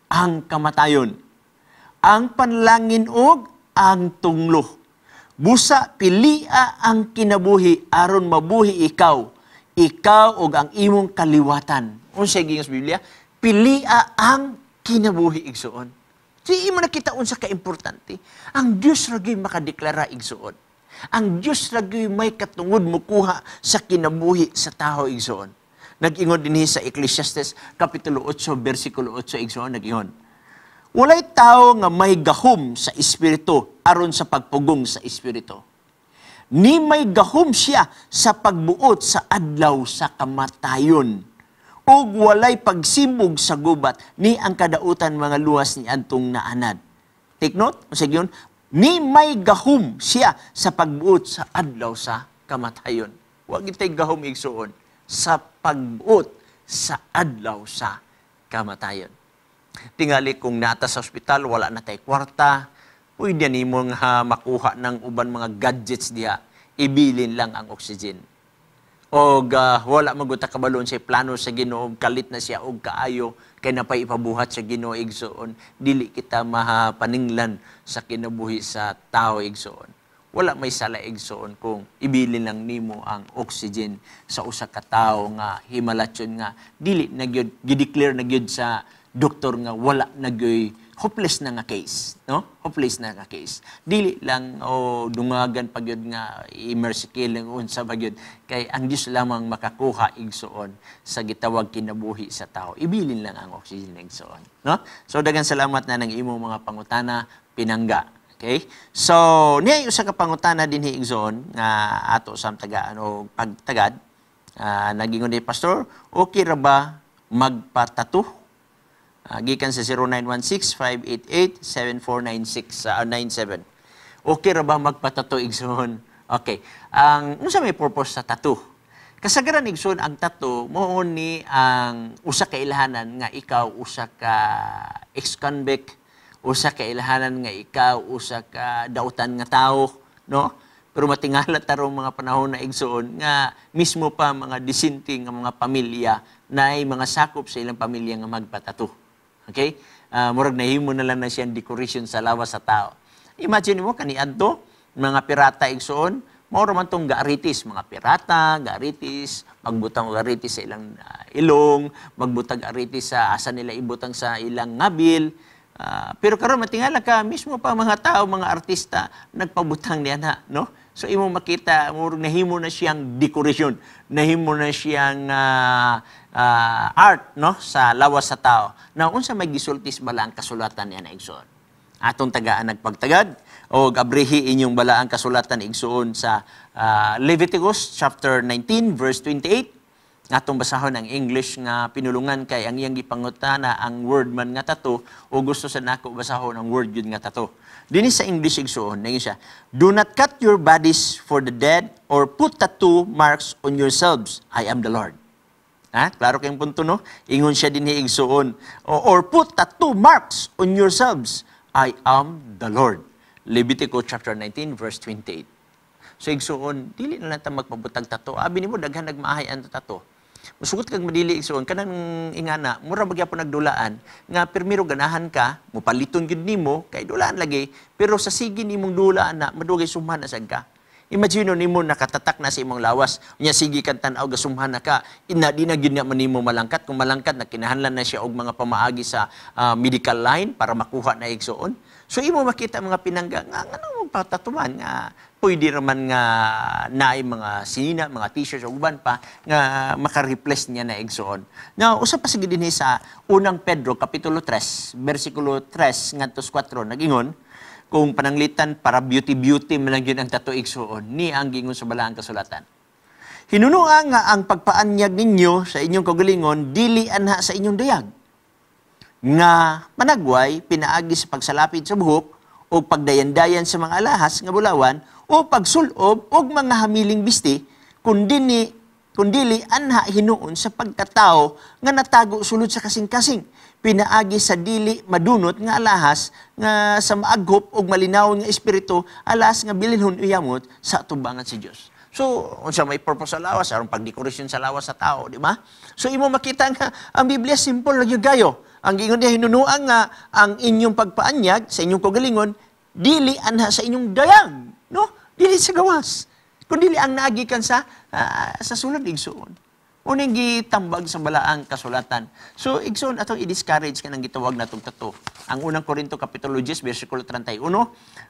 ang kamatayon, ang panlangin o ang tunglo. Busa pilia ang kinabuhi aron mabuhi ikaw o ang imong kaliwatan. Unsa gingon sa Biblia? Pilia ang kinabuhi igsoon. Di mo nakita unsa ka importante. Ang Dios ragi makadeklara igsoon. Ang Dios ragi may katungod mukuha sa kinabuhi sa tao igsoon. Nag-ingon dinhi sa Ecclesiastes kapitulo 8 bersikulo 8 igsoon nag-ingon. Walay tao nga may gahom sa espiritu aron sa pagpugong sa espiritu. Ni may gahom siya sa pagbuot sa adlaw sa kamatayon. Og walay pagsibog sa gubat ni ang kadautan mga luwas ni antong naanad. Take note, sige yun, ni may gahom siya sa pagbuot sa adlaw sa kamatayon. Huwag itay gahom igsuon sa pagbuot sa adlaw sa kamatayon. Tingali kung nata sa ospital, wala na tay kwarta, pwede ni mo nga makuha ng uban mga gadgets diha, ibilin lang ang oxygen. Og wala maguta kabalon sa plano sa Ginoo, kalit na siya og kaayo kay napay ipabuhat sa Ginoo igsoon, dili kita mahapaninglan sa kinabuhi sa tao igsoon. Wala may sala igsoon kung ibilin lang nimo ang oxygen sa usa ka tawo nga himalatyon nga dili na gyud gi-declare na gyud sa doktor nga wala na gyud hopeless na nga case, no? Hopeless na nga case. Dili lang dungagan pa gyud nga i-mercy killing unsa ba gyud kay ang Dios lamang makakuha igsoon sa gitawag kinabuhi sa tao. Ibilin lang ang oxygen igsoon, no? So daghang salamat na nang imong mga pangutana pinangga. Okay? So niya usa ka pangutana dinhi igsoon nga ato sa tagaan o pagtagad. Nagingon ni pastor, okay ra ba magpatato? Gikan sa 0916-588-7496 Okay ra ba magpatato igsoon? Okay. Unsa may purpose sa tattoo? Kasagaran igsoon ang tattoo mao ni ang usa ka ilahanan nga ikaw usa ka ex-convict, usa ka ilahanan nga ikaw usa ka dautan nga tawo, no? Pero matingala tarong mga panahon na igsoon nga mismo pa mga dissenting nga mga pamilya naay mga sakop sa ilang pamilya nga magpatato. Okay? Murag nahimo na lang na siyang decoration sa lawas sa tao. Imagine mo, kaniadto, mga pirata igsoon, mao man tong gaaritis, mga pirata, gaaritis, magbutang gaaritis sa ilang ilong, magbutang gaaritis sa asa nila ibutang sa ilang ngabil. Pero karon matingala ka, mismo pa mga tao, mga artista, nagpabutang niya na, no? So imo makita murag nahimo na siyang dekorasyon, nahimo na siyang art no sa lawas sa tao. Now unsa may gisultis bala ang kasulatan niya na igsoon? Atong tagaan nagpagtagad o abrihi inyong bala ang kasulatan igsoon sa Leviticus chapter 19 verse 28. Atong basahon ang English nga pinulungan kay ang iyang gipangutana ang word man nga tato o gusto sa nako basahon ang word yun nga tato. Dini sa English igsoon, nangin siya, do not cut your bodies for the dead or put tattoo marks on yourselves. I am the Lord. Ha? Klaro kayong punto, no? Ingon siya din igsoon. Or put tattoo marks on yourselves. I am the Lord. Leviticus chapter 19, verse 28. So igsoon, dili na lang ta magpabutag tato. Abi nimo daghan nagmaahay ang tato. Musugot kag madili igsoon kanang ingana mura bagya po nagdulaan nga permiro ganahan ka mopaliton gid nimo kay dulaan lagi pero sa sige nimong dulaan na madugay sumhan na sad ka. Imagine nimo nakatatak na sa imong lawas unya sige kan tan-aw gasumhan na ka ina di na gid man nimo malangkat kung malangkat na kinahanglan na siya og mga pamaagi sa medical line para makuha na igsoon. So imo makita mga pinangga nga ano patatuman nga pwede raman nga naay mga sinina, mga t-shirts o uban pa nga maka-replace niya na igsoon. Now, usap pa sige dinhi sa unang Pedro kapitulo 3, bersikulo 3 ngadto 4 nagingon kung pananglitan para beauty man lang yun ang tato igsoon ni ang gingon sa balaang kasulatan. Hinunua nga ang pagpaanyag ninyo sa inyong kagalingon dili anha sa inyong dayag nga managway pinaagi sa pagsalapid sa buhok o pagdayan-dayan sa mga alahas nga bulawan o pagsulob og mga hamiling bisti kundili anha hinuon sa pagkatao nga natago sulod sa kasing-kasing pinaagi sa dili madunot nga alahas nga sa maaghop og malinawon nga espiritu alas nga bilinhon uyamot sa atubangan si Dios. So, unsa may purpose sa lawas aron pagdekorasyon sa lawas sa tao, di ba? So imo makita nga ang Biblia simple lang yung gayo. Ang gingon niya hinunuan nga ang inyong pagpaanyag sa inyong kagalingon dili anha sa inyong dayag, no? Dili sa gawas. Kundi ang naagikan sa sulod igsoon. Uning gitambag sa balaang kasulatan. So igsoon atong i-discourage kanang gitawag natong tato. Ang unang Korinto kapitulo 10 bersikulo 31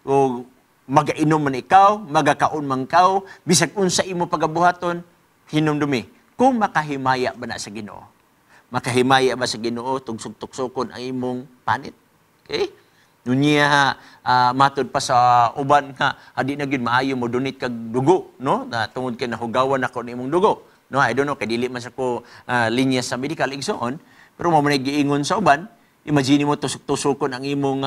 o magainom man ikaw, magakaon man kaw, bisag unsa imo pagabuhaton, hinumdumi. Kung makahimaya ba na sa Ginoo? Makahimaya ba sa Ginoo tugsok-tuksokon ang imong panit? Okay? Nunya matod pa sa uban nga adi na gid maayo mo dunit kag dugo, no? Na tungod kay nahugawan ako nimong dugo. No, I don't know kay dili man sa ko linya sa medical igsoon, pero mo man giingon sa uban, imagine mo tusok-tusokon ang imong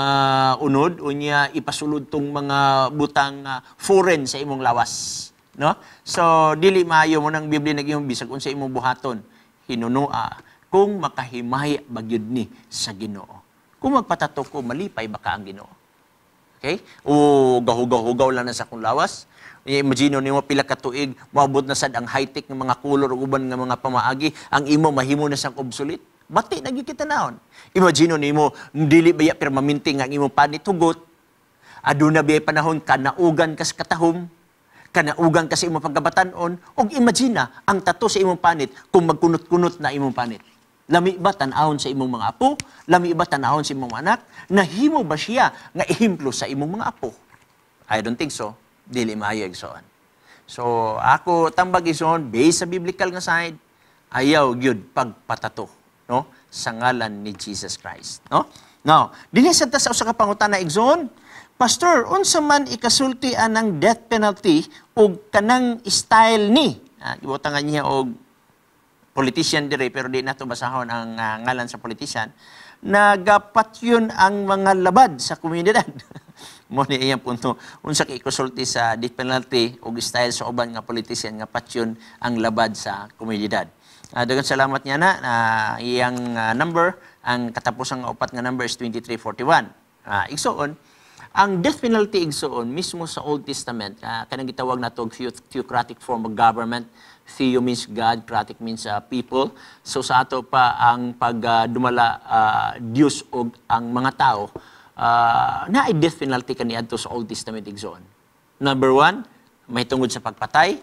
unod unya ipasulod tong mga butang foreign sa imong lawas, no? So dili maayo mo nang Biblia naging bisag unsa imong buhaton, hinunua kung makahimaya bagyud ni sa Ginoo. Kung magpatato ko, malipay baka ang Ginoo. Okay? O gahugaw-hugaw lang na sa kong lawas. Imagine nimo pila ka tuig, maabot na sad ang high-tech ng mga color uban nga mga pamaagi, ang imo mahimo na sang obsolete. Bati na gyud kita naon. Imagine nimo dili baya permanente nga ang imo panit hugot. Aduna baya panahon kanaugan ka sa katahom, kanaugan ka sa imong pagkabatan-on, og imagine ang tato sa imong panit kung magkunot-kunot na imong panit. Lami ba tan-awon sa imong mga apo? Lami ba tan-awon sa imong anak? Nahimo ba siya nga ehemplo sa imong mga apo? I don't think so. Dili maayo igsoon. So ako tambag igsoon based sa biblical nga side, ayaw gyud pagpatato, no? Sa ngalan ni Jesus Christ, no? Now, dinhi sa usa ka pangutana igsoon, Pastor, unsa man ikasulti anang death penalty og kanang style ni? Gibutangan niya og politician dire pero di nato basahon ang ngalan sa politician, nagapat yun ang mga labad sa komunidad. Mo ni iyang punto, unsa kay ikusulti sa death penalty o style sa uban nga politician nga patyon ang labad sa komunidad. Daghang salamat niya na iyang number, ang katapusang upat nga number is 2341. Igsoon, ang death penalty igsoon mismo sa Old Testament, kanang gitawag nato theocratic form of government. Theo means God, kratic means people. So sa ato pa ang pagdumala Dios og ang mga tao, na death penalty kaniadto sa Old Testament igsoon. Number 1, may tungod sa pagpatay.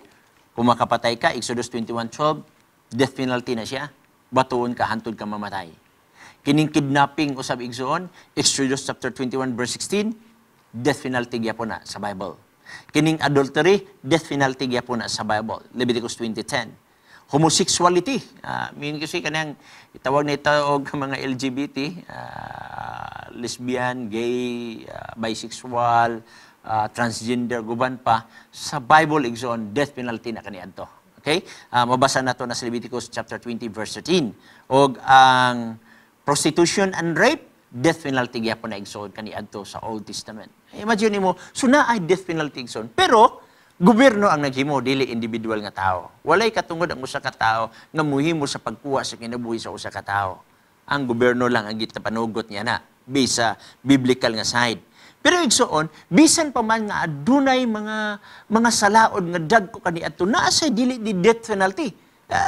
Kung makapatay ka, Exodus 21:12, death penalty na siya. Batuon ka, hantod ka mamatay. Kining kidnapping usab igsoon, Exodus chapter 21 verse 16, death penalty gyapon na sa Bible. Kining adultery, death penalty gyapon na sa Bible, Leviticus 20:10. Homosexuality, mean kasi kanang itawag na ito og mga LGBT, lesbian, gay, bisexual, transgender, guban pa, sa Bible igsoon, death penalty na kaniadto. Okay? Mabasa na to na sa Leviticus chapter 20 verse 13. Og ang prostitution and rape, death penalty gyapon na igsoon kaniadto sa Old Testament. Imagine mo, suna ay death penalty igsoon, pero gobyerno ang naghimo, dili individual nga tao. Walay katungod ang usa ka tao nga muhimo sa pagkuha sa kinabuhi sa usa ka tao. Ang gobyerno lang ang gitapanugot niya na based sa biblical nga side. Pero igsoon, bisan pa man nga adunay mga salaod nga dagko kaniadto, naa say dili di death penalty.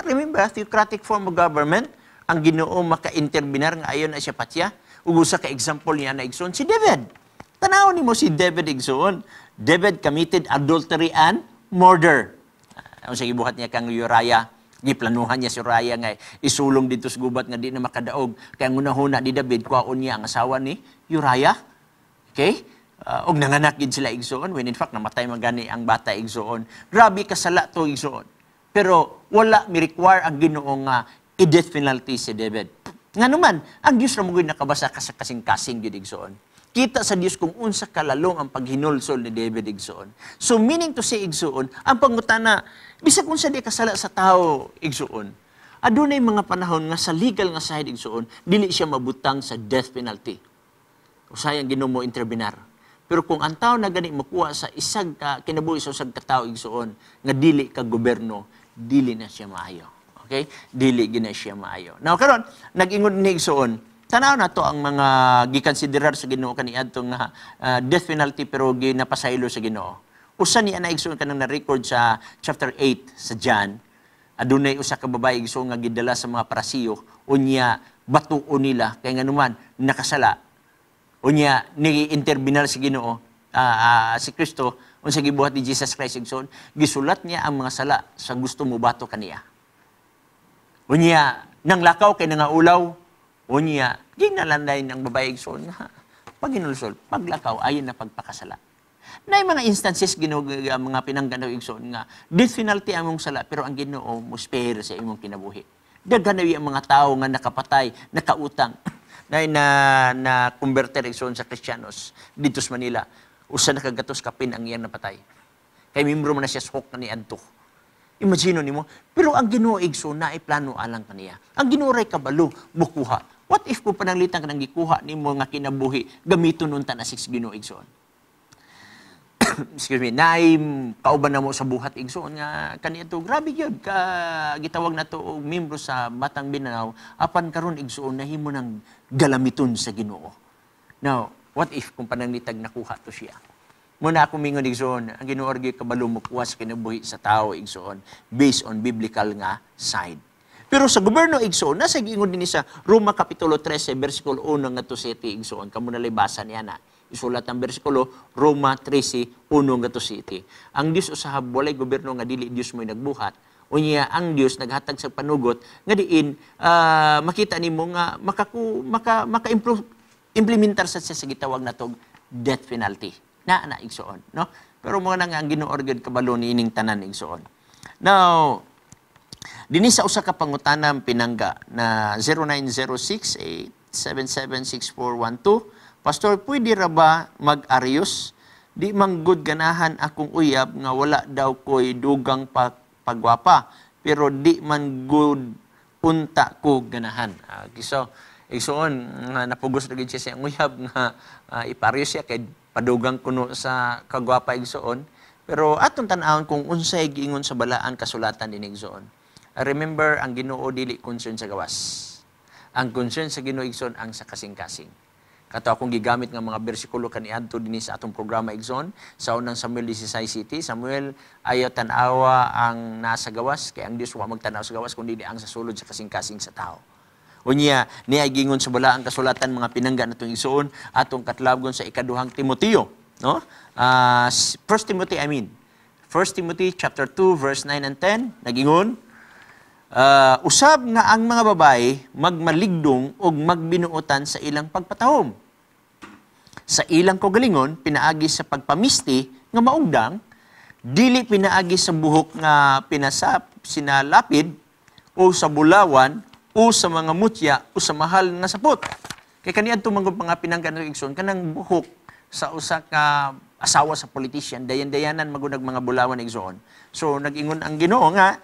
Remember, theocratic form of government, ang Ginoo maka-interbinar nga ayon na siya patya. Ug usa ka example niya na igsoon si David. Tanaw nimo si David igsoon. David committed adultery and murder. Ang sa gibuhat niya kang Uriah, giplanuhan niya si Uriah nga isulong dito sa gubat nga di na makadaog. Kaya ngunahuna ni David, kuhaon niya ang asawa ni Uriah. Okay? Og nanganak gid sila igsoon, when in fact namatay magani ang bata igsoon. Grabe kasala to igsoon. Pero wala mi-require ang Ginoo nga i-death penalty si David. Nga naman, ang Dios ra mo gyud nakabasa sa kasing-kasing gid igsoon. Kita sa Dios kung unsa kalalong ang paghinulsol ni David igsoon. So meaning to say igsoon, ang pangutana, bisag unsa di kasala sa tao igsoon, adunay mga panahon nga sa legal nga side igsoon, dili siya mabutang sa death penalty. Usay ang Ginoo mo interbinar. Pero kung ang tao na gani makuha sa isag kinabuhi sa usag ka tao igsoon nga dili ka gobyerno, dili na siya maayo. Okay? Dili gina siya maayo. Now karon nag-ingon ni igsoon, tanaw na to ang mga gikonsiderar sa Ginoo kaniadto nga death penalty pero ginapasaylo sa Ginoo. Usa ni ana igsoon kanang na-record sa chapter 8 sa John. Adunay usa ka babae igsoon nga gidala sa mga parasiyo, unya batuon nila kay nganuman nakasala. Unya ni-interbinar si Ginoo, si Kristo, unsa gibuhat ni Jesus Christ igsoon, gisulat niya ang mga sala sa gusto mo bato kaniya. Unya nang lakaw kay nangaulaw. Unya, ginalanday ng babae igsoon nga, paginulsol, paglakaw, ayon na pagpakasala. Na mga instances, mga pinangganaw igsoon nga, death penalty ang mong sala, pero ang Ginoo mo spare sa imong kinabuhi. Daghanawi ang mga tao nga nakapatay, nakautang, na converter igsoon sa Kristiyanos, dito sa Manila, usa na kagatos kapin ang iyang napatay. Kay membro mo na siya sukok na ni Adto. Imagino nimo, pero ang Ginoo igsoon na plano alang kaniya. Ang Ginoo ray kabalo, bukuha. What if kung pananglitan ka nang gikuha ni mo nga kinabuhi, gamiton unta na 6 Ginoo igsoon? Excuse me, naay kauban na mo sa buhat igsoon nga kaniadto. Grabe gyud ka gitawag na to og membro sa Batang Binanaw, apan karon igsoon nahimo nang galamiton sa Ginoo. Now, what if kung pananglitag nakuha to siya? Muna ako mingon igsoon, ang Ginoo ray kabalo mo kuwas kinabuhi sa tao igsoon based on biblical nga side. Pero sa gobyerno igsoon, nasa giingon din sa Roma Kapitulo 13, versikulo 1 nga to 7 igsoon. Kamu na basa niya na. Isulat ang versikulo, Roma 13, 1 nga to 7. Ang Dios usahab walay gobyerno nga dili Dios mo'y nagbuhat. Unya ang Dios naghatag sa panugot nga diin makita nimo nga maka-improve implementar sa gitawag natog death penalty. Na igsoon, no? Pero mo na nga ang Ginoo gid kabalo ni ining tanan igsoon. Now, dinhi sa usa ka pangutanang pinangga na 0906-877-6412, Pastor, pwede ra ba mag-arios? Di manggod ganahan akong uyab nga wala daw ko'y dugang pagwapa, pero di man good unta ko ganahan. So, igsoon, napugos na gid siya sa uyab nga iparios siya kay padugang kuno sa kagwapa igsoon. Pero atong tan-awon kung unsay giingon sa balaan kasulatan din igsoon. Remember, ang Ginoo dili concern sa gawas. Ang concern sa Ginoo igsoon ang sa kasing-kasing. Kato akong gigamit nga mga bersikulo kaniadto dinhi sa atong programa igsoon sa unang Samuel 16:7. Samuel ayaw tan-awa ang nasa gawas kay ang Dios wa magtan-aw sa gawas kundi ang sa sulod sa kasing-kasing sa tao. Unya niya gingon sa balaang kasulatan mga pinangga natong igsoon atong katlabgon sa ikaduhang Timoteo, no? 1 Timothy chapter 2 verse 9 and 10 nagingon, usab nga ang mga babae magmaligdong og magbinuotan sa ilang pagpatahom. Sa ilang kaugalingon pinaagi sa pagpamisti nga maugdang, dili pinaagi sa buhok nga sinalapid o sa bulawan o sa mga mutya o sa mahal nga sapot. Kay kaniadto man mga pinanggan ng igsoon kanang buhok sa usa ka asawa sa politician, dayan-dayanan magunag mga bulawan igsoon. So nag-ingon ang Ginoo nga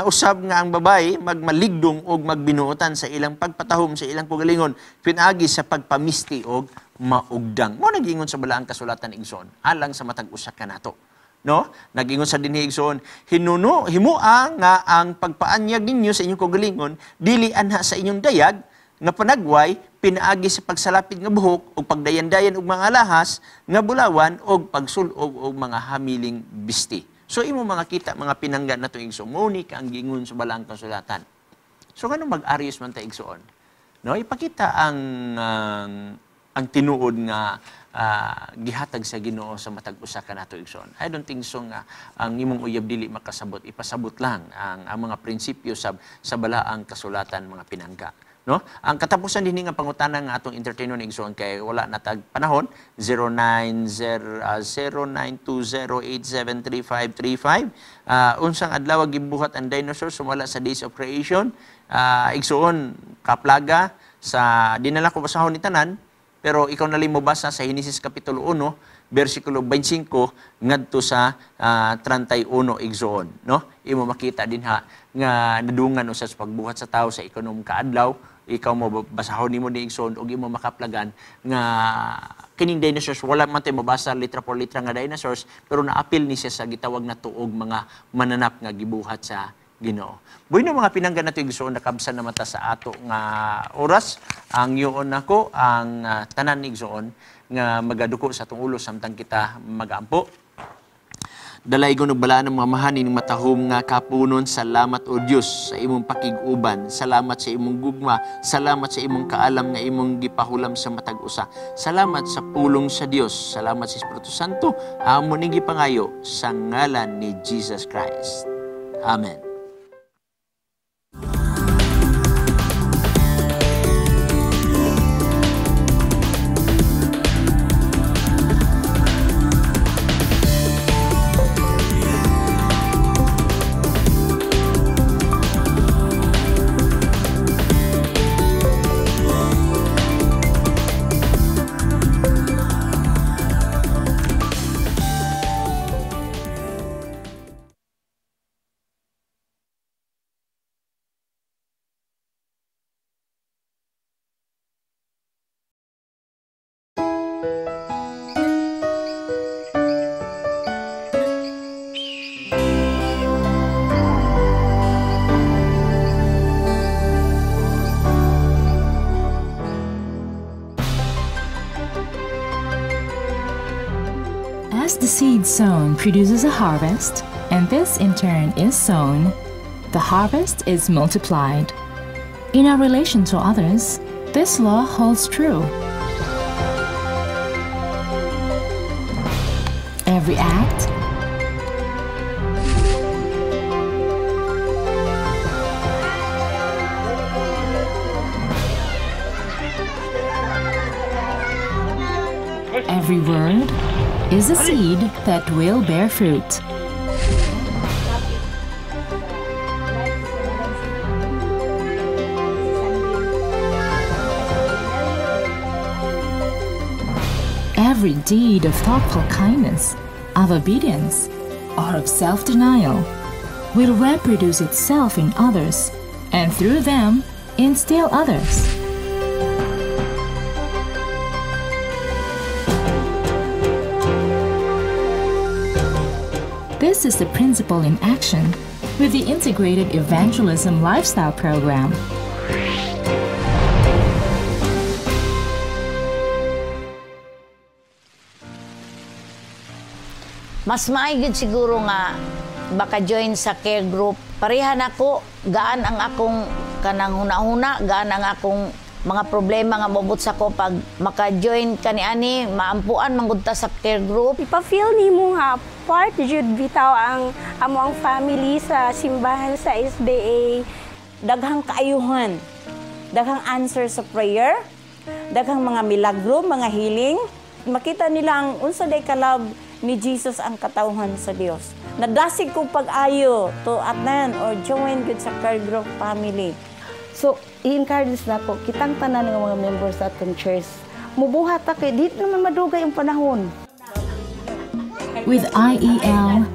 usab nga ang babae magmaligdong og magbinuotan sa ilang pagpatahom sa ilang pugalingon pinaagi sa pagpamisti og maugdang. Mo nag-ingon sa balaang kasulatan igsoon alang sa matag usa kanato. No? Nag-ingon sa dinhi igsoon, himua nga ang pagpaanyag ninyo sa inyong kagalingon dili anha sa inyong dayag nga panagway pinaagi sa pagsalapid nga buhok o pagdayan-dayan og mga lahas nga bulawan o pagsulog og mga hamiling bisti. So imo mga kita mga pinanggan nato igsoon muni ka ang gingon sa balaang kasulatan. So ngano mag-arios man ta igsoon? No, ipakita ang tinuod nga gihatag sa Ginoo sa matag usa ka nato igsoon. I don't think so nga ang imong uyab dili makasabot, ipasabot lang ang mga prinsipyo sa balaang kasulatan mga pinangga. No? Ang katapusan dinhi nga pangutana nga atong entertainer igsoon kay wala na tag panahon 0920873535 unsang adlaw gibuhat ang dinosaur sumala sa Days of Creation igsoon kaplaga sa dinala ko basahon ni tanan pero ikaw nalim mo basa sa Henesis kapitulo 1 versikulo 25 ngadto sa 31 igsoon no imo makita din ha nga nadungan usas pagbuhat sa tao sa ikanom kaadlaw ikaw mo basahon nimo ni igsoon ug imo makaplagan nga kining dinosaurs wala man tay mabasa litra por litra nga dinosaurs pero naapil ni siya sa gitawag na tuog mga mananap nga gibuhat sa Ginoo. Bueno mga pinanggan nato igsoon nakabsan na mata sa ato nga oras ang yuon nako ang tanan igsoon nga magaduko sa atong ulo samtang kita magampo. Dalay ko balaan ng mga mahanin matahom nga kapunon. Salamat o Diyos sa imong pakiguban. Salamat sa imong gugma. Salamat sa imong kaalam nga imong gipahulam sa matag usa. Salamat sa pulong sa Dios. Salamat sa Espiritu Santo. Amo ning gipangayo sa ngalan ni Jesus Christ. Amen. As the seed sown produces a harvest, and this in turn is sown, the harvest is multiplied. In our relation to others, this law holds true. Every act, every word is a seed that will bear fruit. Every deed of thoughtful kindness, of obedience, or of self-denial will reproduce itself in others, and through them instill others. This is the principle in action with the Integrated Evangelism Lifestyle Program. Mas maigid siguro nga baka join sa care group. Parehan ako, gaan ang akong kanang huna-huna, gaan ang akong mga problema nga mabot sa ko pag maka-join kani-ani, maampuan manggudta sa care group. Ipa-feel nimo nga part jud bitaw ang amo ang family sa simbahan sa SDA. Daghang kaayuhan, daghang answer sa prayer, daghang mga milagro, mga healing. Makita nila ang unsa day kalab ni Jesus ang katauhan sa Dios. Nadasig ko pag-ayo to attend or join gud sa care group family. So, i-encourage na ko, kitang tanan ng mga members sa atong church. Mubuhat ta kay di naman madugay ang panahon. With IEL,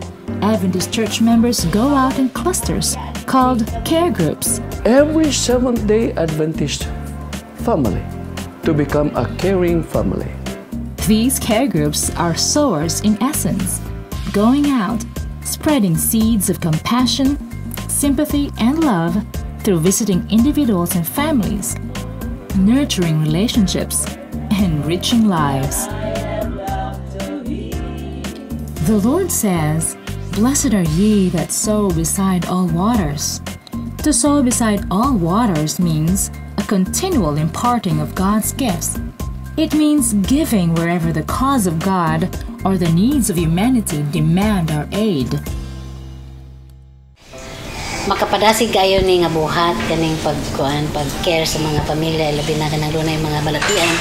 Adventist church members go out in clusters called care groups. Every Seventh-day Adventist family to become a caring family. These care groups are sowers in essence, going out, spreading seeds of compassion, sympathy, and love through visiting individuals and families, nurturing relationships, enriching lives. The Lord says, "Blessed are ye that sow beside all waters." To sow beside all waters means a continual imparting of God's gifts. It means giving wherever the cause of God or the needs of humanity demand our aid. Makapadasig kayo ni nga buhat kaning pag-care sa mga pamilya, labi na kanang lunay mga balatian.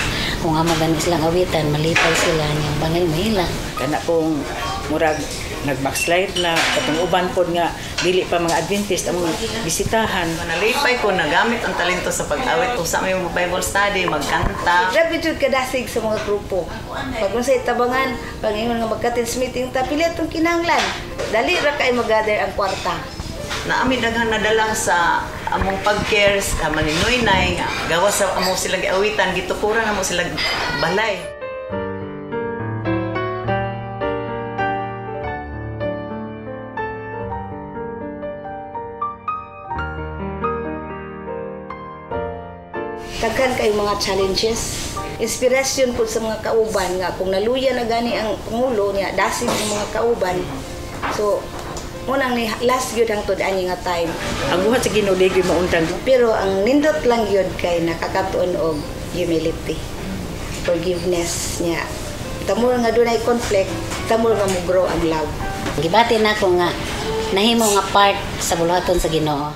Kung amo gani silang awitan, malipay sila niyang bangay mahila. Kana kung murag nag-backslide na katong uban pod nga dili pa mga Adventist ang bisitahan. Nalipay ko nagamit ang talento sa pag-awit kung sa may Bible study, magkanta. Grabe jud kadasig sa mga grupo. Pag unsay tabangan, pag ingon nga magka-teams meeting ta pili atong kinahanglan. Dali ra kay mag-gather ang kwarta. Naami daghang nadala sa among pag-care sa maninoy-nay nga gawas sa amo sila giawitan gitukuran amo sila balay. Daghan kay mga challenges. Inspirasyon po sa mga kauban nga kung naluya na gani ang Pangulo niya, dasig ng mga kauban. So, unang ni last gyud hangtod ani nga time. Ang buhat sa Ginoo dili mauntang. Pero ang nindot lang gyud kay nakakatuon og humility. Forgiveness niya. Tamo nga dunay conflict, tamo nga mo grow ang love. Gibati na ko nga nahimo nga part sa buluhaton sa Ginoo.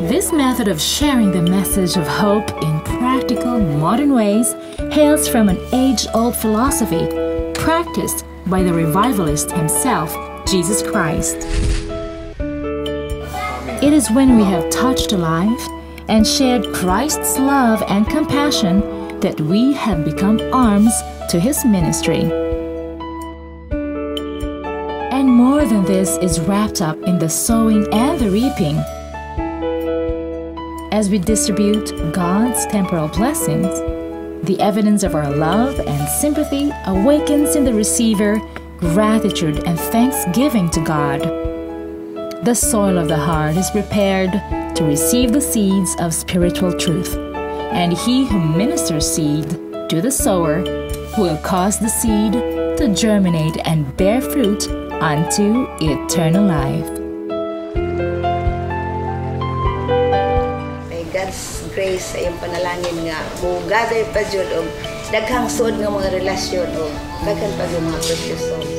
This method of sharing the message of hope in practical, modern ways hails from an age-old philosophy practiced by the revivalist himself, Jesus Christ. It is when we have touched a life and shared Christ's love and compassion that we have become arms to his ministry. And more than this is wrapped up in the sowing and the reaping. As we distribute God's temporal blessings, the evidence of our love and sympathy awakens in the receiver gratitude and thanksgiving to God. The soil of the heart is prepared to receive the seeds of spiritual truth, and he who ministers seed to the sower will cause the seed to germinate and bear fruit unto eternal life. God's grace sa iyong panalangin nga gather pa jud og daghang suod nga mga relasyon o daghan pa yung mga precious souls.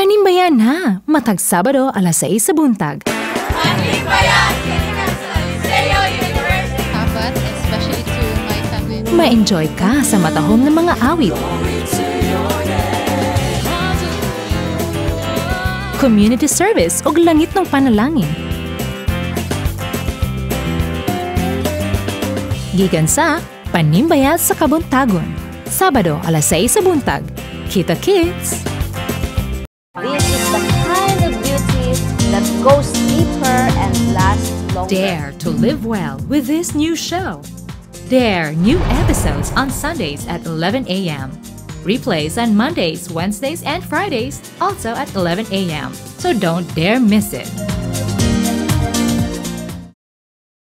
Panimbayan na, matag Sabado alas 6 sa buntag. Panimbayan! Apat, especially to my family. Ma-enjoy ka sa matahom ng mga awit. Community service ug langit ng panalangin. Gikan sa Panimbayat sa Kabuntagon. Sabado alas 6 sa buntag. Kita kids! This is the kind of beauty that goes deeper and lasts longer. Dare to live well with this new show. Dare new episodes on Sundays at 11 a.m. Replays on Mondays, Wednesdays, and Fridays, also at 11 a.m. So don't dare miss it.